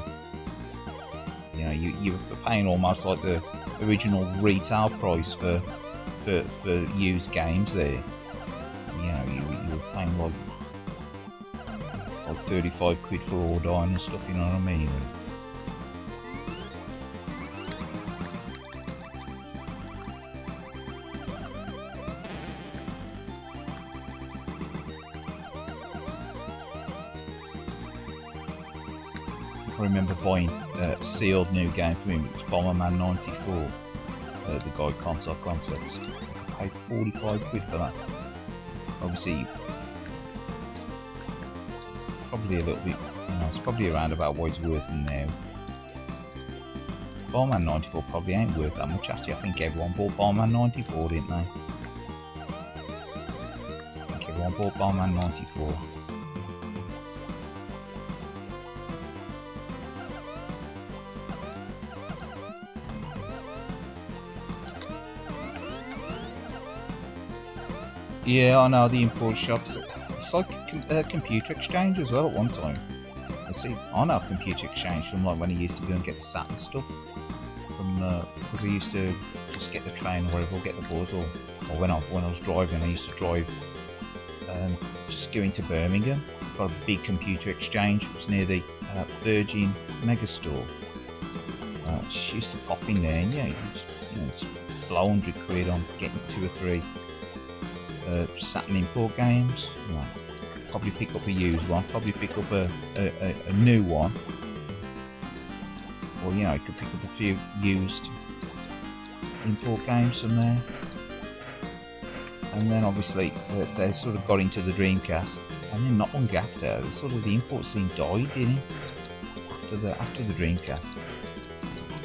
You were paying almost like the original retail price for used games there. You were paying like 35 quid for Ordine and stuff, you know what I mean? I remember buying a sealed new game for me. It was Bomberman 94, the guy Console Concepts. I paid 45 quid for that. Obviously, it's probably a little bit, it's probably around about what it's worth now. Bomberman 94 probably ain't worth that much. Actually, I think everyone bought Bomberman 94, didn't they? I think everyone bought Bomberman 94. Yeah, I know, the import shops. It's like a computer exchange as well at one time. I see on our computer exchange from like when I used to go and get the Saturn stuff from because I used to just get the train or whatever, or get the bus, or when I was driving, I used to drive just going to Birmingham. Got a big computer exchange. It was near the Virgin Megastore. Just used to pop in there, and it's blow 100 quid on getting 2 or 3 Saturn import games. Probably pick up a used one, probably pick up a new one, or you could pick up a few used import games from there. And then obviously they sort of got into the Dreamcast, and then not long after, the import scene died, didn't it? After the Dreamcast.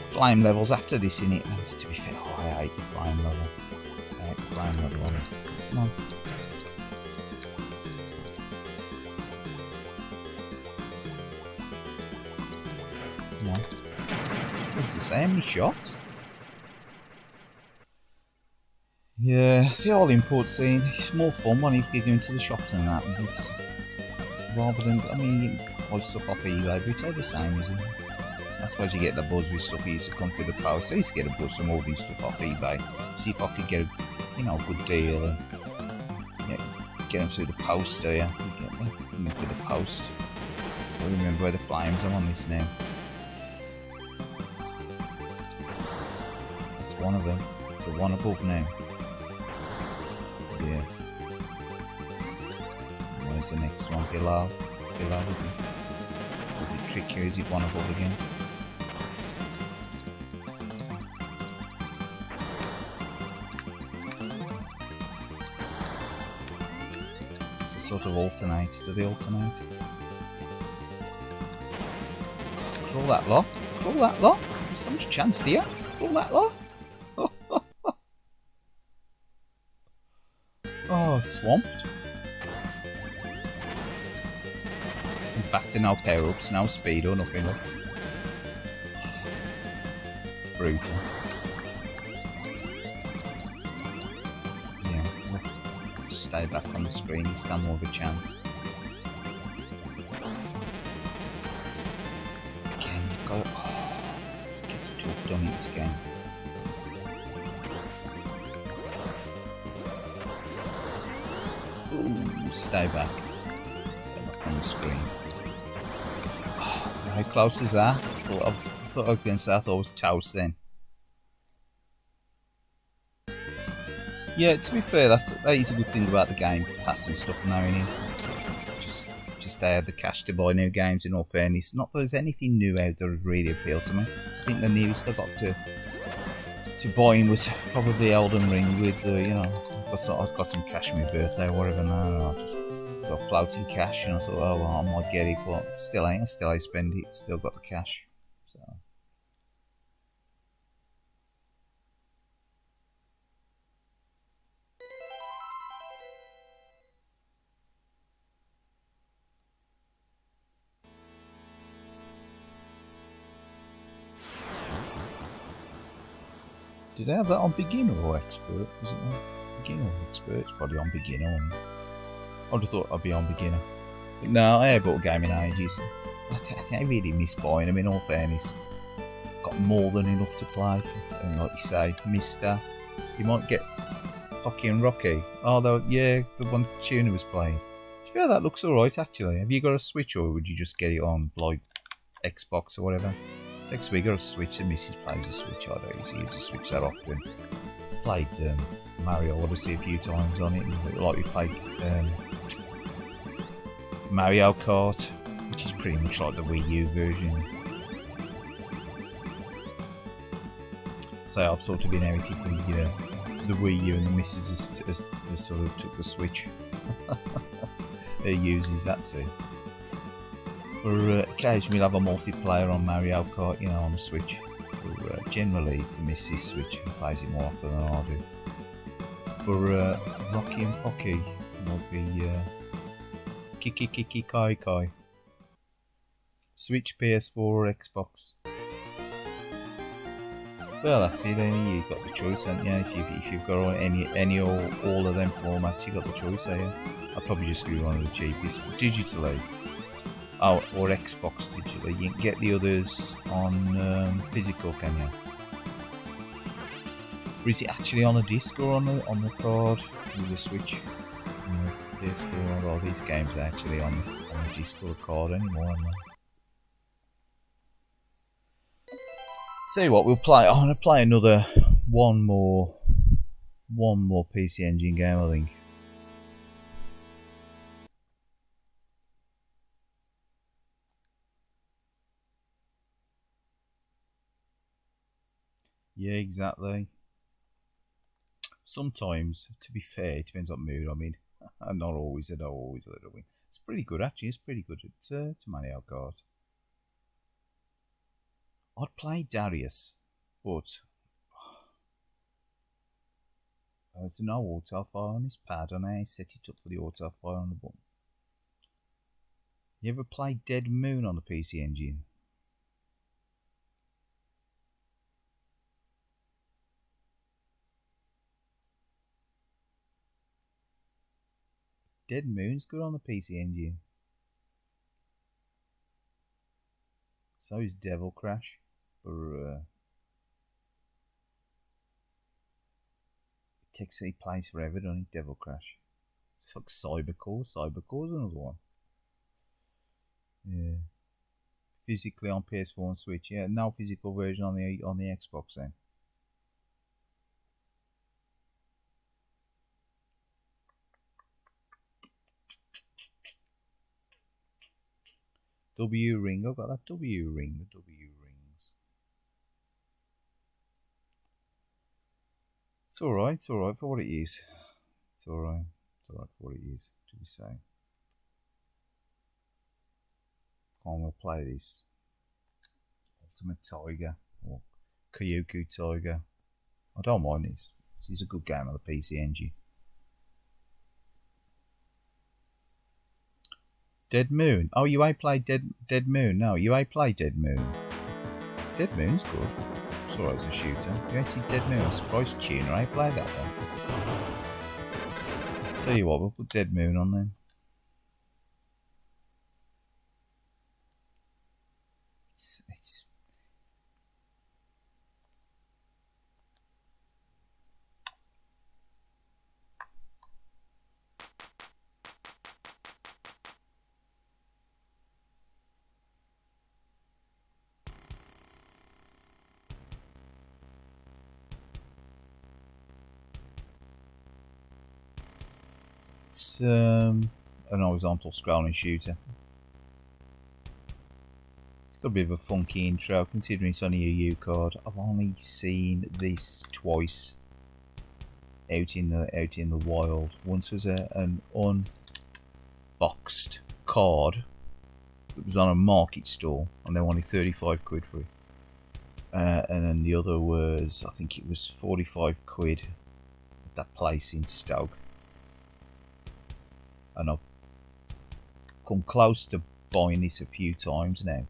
Flame levels after this in it, and to be fair, I hate the flame level. I hate the flame level on it. Come on. Come on. What does it say? How many shots? Yeah, the whole import scene, it's more fun when you get into the shops and that. Rather than, I mean, you can buy stuff off eBay, but they're the same, isn't it? I suppose you get the buzz with stuff. You used to come through the post. I used to get a buzz from all these stuff off eBay. See if I could get a good deal and get them through the post. Do you? Get them through the post. I remember where the flames are on this now. It's one of them. It's the one above now. Yeah. Where's the next one? Below, is it? Is it tricky or is it one above again? It's a sort of alternate. Do they alternate? Crawl that lot. Crawl that lot. There's so much chance there. Crawl that lot. Oh, swamped. Back to no power-ups, no speed or nothing. Look. Brutal. Yeah, look. Stay back on the screen, you stand more of a chance. Again, you've got it gets tough done in this game. Ooh, stay back. Stay back on the screen. How close is that? I thought I was going to say I thought I was toast then. Yeah, to be fair, that is a good thing about the Game Pass and stuff now, innit? Just they had the cash to buy new games, in all fairness. Not that there's anything new out there that really appealed to me. I think the nearest I got to buying was probably Elden Ring with, I've got some cash for my birthday or whatever now. I just got floating cash, and I thought, oh well, I might get it, but still ain't spend it, still got the cash. So. Did they have that on beginner or expert? Was it on beginner or expert? It's probably on beginner. I would have thought I'd be on beginner. But no, I ain't bought a game in ages. I really miss buying them, in all fairness. I've got more than enough to play. And like you say, Mister, you might get Pocky and Rocky. Although, yeah, the one Tuna was playing. To be fair, that looks alright actually. Have you got a Switch, or would you just get it on like Xbox or whatever? Next week I got a Switch, and Mrs plays a Switch. I don't usually use a Switch that often. Played Mario Odyssey a few times on it, and like we played Mario Kart, which is pretty much like the Wii U version. So I've sort of inherited the Wii U, and the missus has sort of took the Switch. He uses that, see. Or occasionally we'll have a multiplayer on Mario Kart, on the Switch. Or, generally it's the missus Switch who plays it more often than I do. Or Rocky and Pocky might be Kiki Kai Kai. Switch, PS4 or Xbox. Well, that's it. Then you've got the choice, haven't you? If you've got any or all of them formats, you've got the choice, haven't you? I'll probably just do one of the cheapest. But digitally, Oh, or Xbox digitally. You can get the others on physical, can you? Or is it actually on a disc or on the card with the Switch? PS4, all these games are actually on the disc or card anymore, aren't they? Tell you what, we'll play. I'm gonna play another one more PC Engine game, I think. Yeah, exactly. Sometimes, to be fair, it depends on mood. I mean, not always. I don't always let it win. It's pretty good, actually. It's pretty good to Mario Kart. I'd play Darius, but there's no autofire on his pad, and I set it up for the autofire on the button. You ever played Dead Moon on the PC Engine? Dead Moon's good on the PC Engine. So is Devil Crash. For it plays forever, doesn't it? Devil Crash. It's like Cybercore. Cybercore's another one. Yeah. Physically on PS4 and Switch. Yeah, no physical version on the Xbox then. W ring. I've got that W ring. The W rings. It's alright. It's alright for what it is. It's alright. It's alright for what it is. To be saying. Can't we play this? Ultimate Tiger or Kyuku Tiger. I don't mind this. This is a good game on the PC Engine. Dead Moon. Oh, you ain't played Dead Moon. No, you ain't played Dead Moon. Dead Moon's good. It's alright as a shooter. You ain't seen Dead Moon. I'm surprised Tuner ain't played that one. Tell you what, we'll put Dead Moon on then. It's an horizontal scrolling shooter. It's got a bit of a funky intro considering it's only a U card. I've only seen this twice out in the wild. Once was an unboxed card that was on a market stall and they wanted 35 quid for it. And then the other was, I think it was 45 quid at that place in Stoke. And I've come close to buying this a few times now.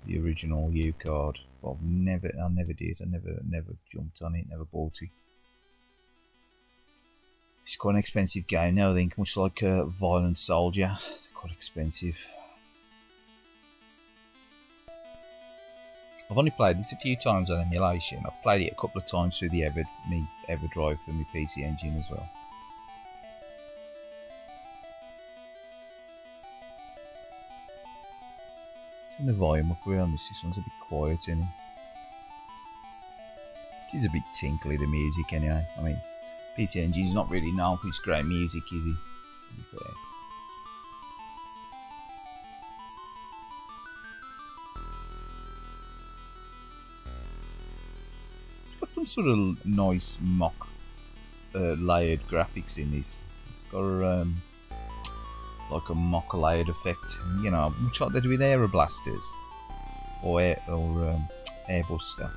The original U card, but I never did. I never jumped on it, never bought it. It's quite an expensive game now, I think, much like Violent Soldier. They're quite expensive. I've only played this a few times on emulation. I've played it a couple of times through the EverDrive for my PC Engine as well. Turn the volume up around this. This one's a bit quiet, isn't it? It is a bit tinkly, the music, anyway. I mean, PC Engine's not really known for its great music, is he? To be fair. It's got some sort of nice mock layered graphics in this. It's got like a mock layered effect, you know, much like they do with Aeroblasters or Airbuster.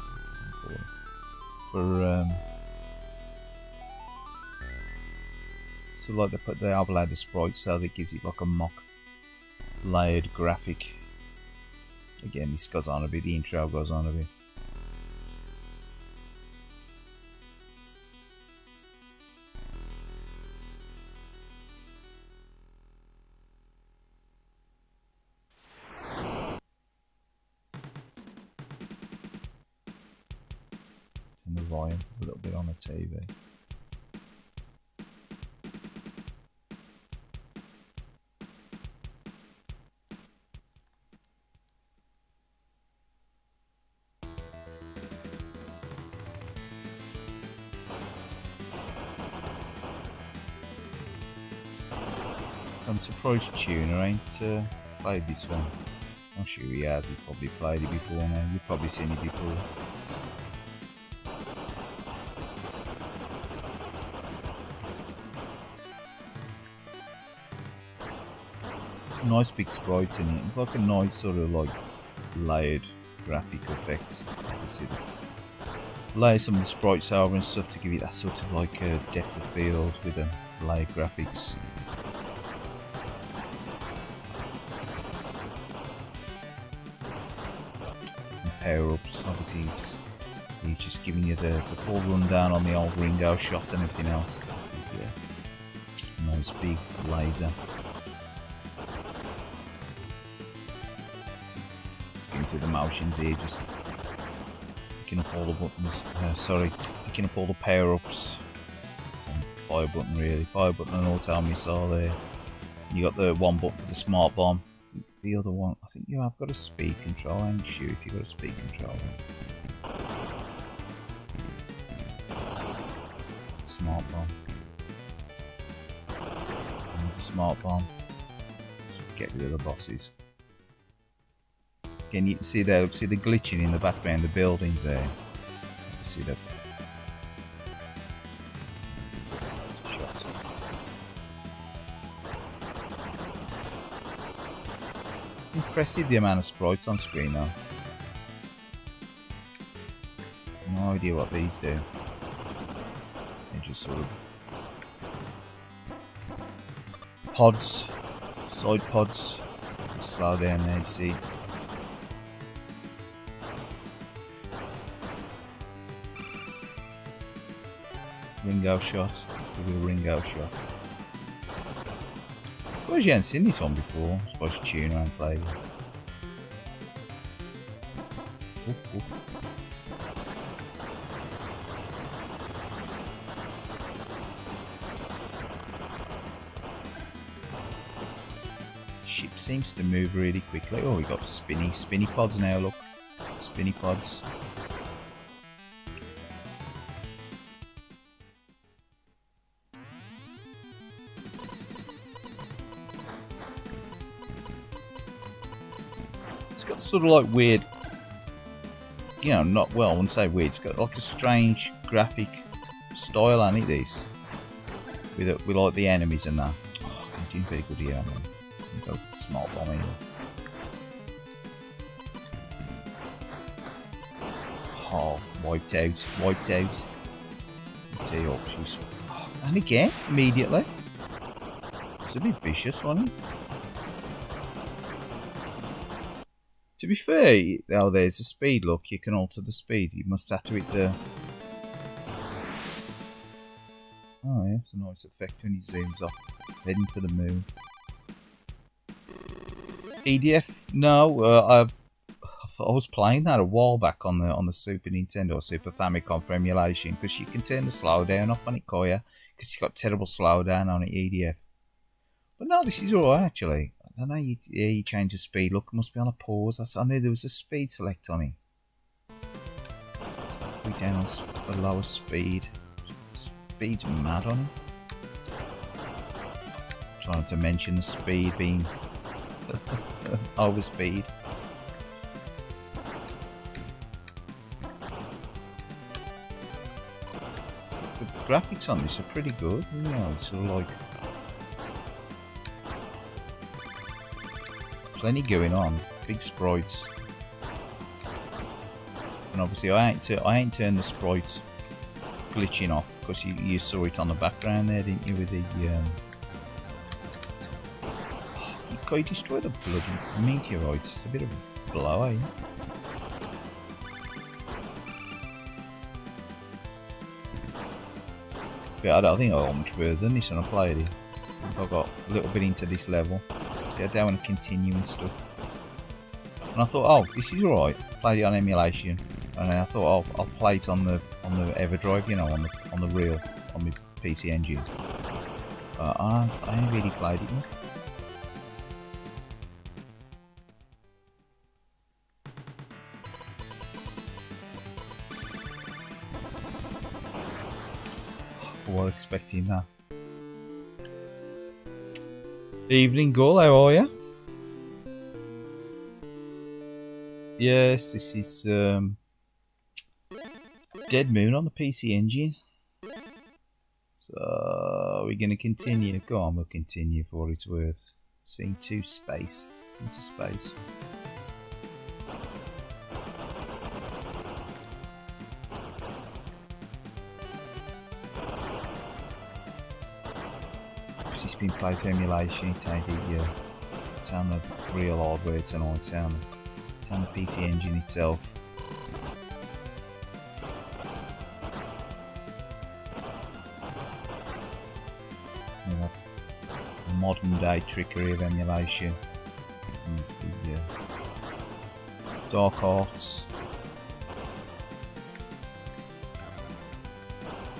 So like they overlay the sprite so that it gives it like a mock layered graphic. Again, this goes on a bit, the intro goes on a bit. volume a little bit on the TV. I'm surprised Tuner ain't played this one. I'm sure he has, he probably played it before now, you've probably seen it before. Nice big sprites in it, it's like a nice sort of like layered graphic effect. You lay some of the sprites over and stuff to give it that sort of like a depth of field with the layered graphics. Power-ups, obviously he's just giving you the full rundown on the old Ringo shot and everything else. Yeah. Nice big laser. Going through the motions here, just picking up all the buttons. Picking up all the power-ups. Fire button really, fire button and auto missile there. You got the one button for the smart bomb. The other one, I think you have got a speed control. I ain't sure if you've got a speed control. Smart bomb. Another smart bomb. Get rid of the bosses. Again, you can see there, see the glitching in the background, the buildings there. You see that. Shot. Impressive the amount of sprites on screen now. No idea what these do. They're just sort of pods, side pods. Slow down there, you see. Ringo shot. Give it a Ringo shot. I suppose you haven't seen this one before. I suppose Tuner and played it. Ooh, ooh. Ship seems to move really quickly. Oh, we got spinny pods now. Look, spinny pods. It's got sort of like weird, you know, not well, I wouldn't say weird. It's got like a strange graphic style on it. This with like the enemies and that. Oh, I'm doing very good here, man. Go smart bomb in. Oh, wiped out. Tee up, she's. Oh, and again, immediately. It's a bit vicious, wasn't it? To be fair, oh, there's a speed. Look, you can alter the speed. You must have to hit the. Oh yeah, it's a nice effect when he zooms off, heading for the moon. EDF? No, I was playing that a while back on the Super Nintendo or Super Famicom for emulation, because you can turn the slowdown off on it, Koya, because it's got terrible slowdown on it, EDF. But no, this is alright actually. I don't know, you change the speed. Look, it must be on a pause. I knew there was a speed select on it. We're down on the lowest speed. Speed's mad on it. Trying to mention the speed being over speed. The graphics on this are pretty good. You know, it's sort of like plenty going on, big sprites, and obviously I ain't turned the sprites glitching off, because you saw it on the background there, didn't you, with the oh, you destroy the bloody meteorites. It's a bit of a blow, eh? Yeah, I don't think I got much further than this when I played it. I got a little bit into this level. See, I don't want to continue and stuff. And I thought, oh, this is alright. Played it on emulation. and I thought I'll play it on the EverDrive, you know, on the real on my PC engine. I ain't really played it much. We're expecting that. Evening, Gull, how are you? Yes, this is Dead Moon on the PC engine. So we're gonna continue. Go on, we'll continue for what it's worth. Seeing into space. It's been played to emulation. It's on the real hardware tonight. It's on the PC engine itself. You know, modern day trickery of emulation. The dark arts.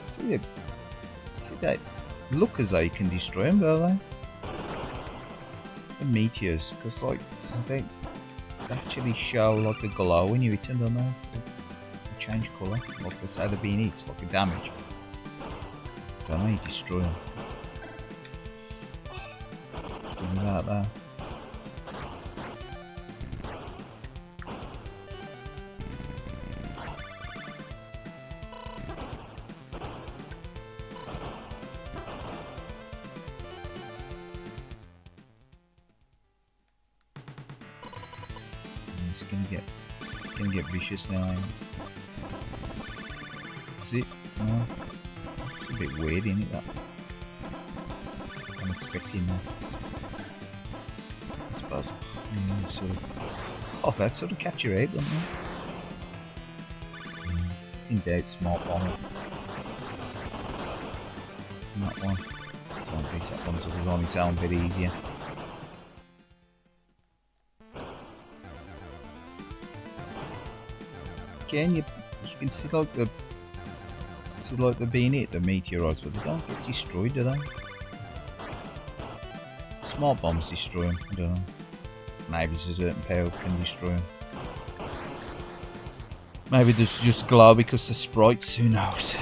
See that? Look as though you can destroy them, don't they? The meteors, because like they actually show like a glow when you hit them, don't they? They change colour, like they say they're being hit, it's like a damage. Don't know, you destroy them. Something about that. It's gonna get vicious now. Is it? No. It's a bit weird, isn't it? That I'm expecting that. I suppose. Sort of. Oh, that sort of catch your head, doesn't it? In doubt, smart bomb. That one. Don't piece that one, so it's on its own a bit easier. Again, you can see like the being hit, the meteorites, but they don't get destroyed, do they? Smart bombs destroy them, I don't know. Maybe there's a certain power can destroy them. Maybe there's just glow because the sprites, who knows?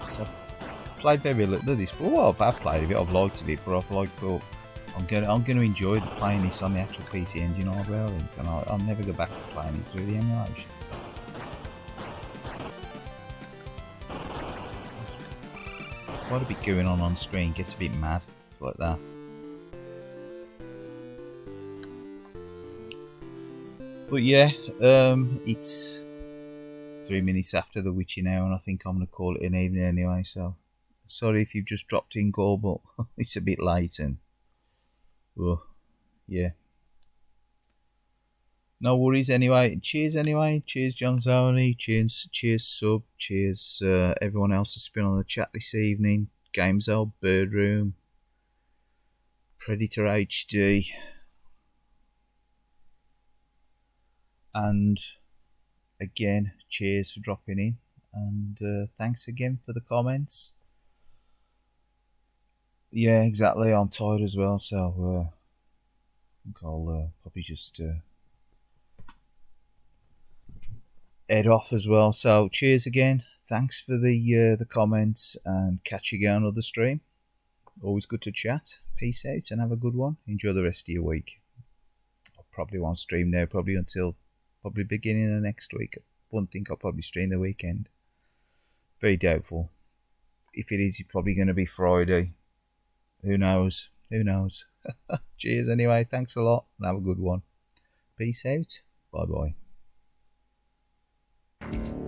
So I've played very little of this, but well, I've played it, I've liked it, but I've thought I'm gonna enjoy playing this on the actual PC engine hardware, I think, and I'll never go back to playing it through the emulation. Quite a bit going on screen, gets a bit mad. It's like that. But yeah, it's 3 minutes after the witchy now, and I think I'm gonna call it an evening anyway. So sorry if you've just dropped in, Gore, but it's a bit late and. Oh, yeah. No worries anyway. Cheers anyway. Cheers John Zoni. Cheers Sub. Cheers everyone else that's been on the chat this evening. Gamezone, Birdroom, Predator HD. And again, cheers for dropping in. And thanks again for the comments. Yeah, exactly. I'm tired as well, so I think I'll probably just head off as well. So cheers again. Thanks for the comments, and catch you again on another stream. Always good to chat. Peace out and have a good one. Enjoy the rest of your week. I probably won't stream now, probably until beginning of next week. I wouldn't think I'll probably stream the weekend. Very doubtful. If it is, it's probably going to be Friday. Who knows? Who knows? Cheers anyway. Thanks a lot and have a good one. Peace out. Bye bye.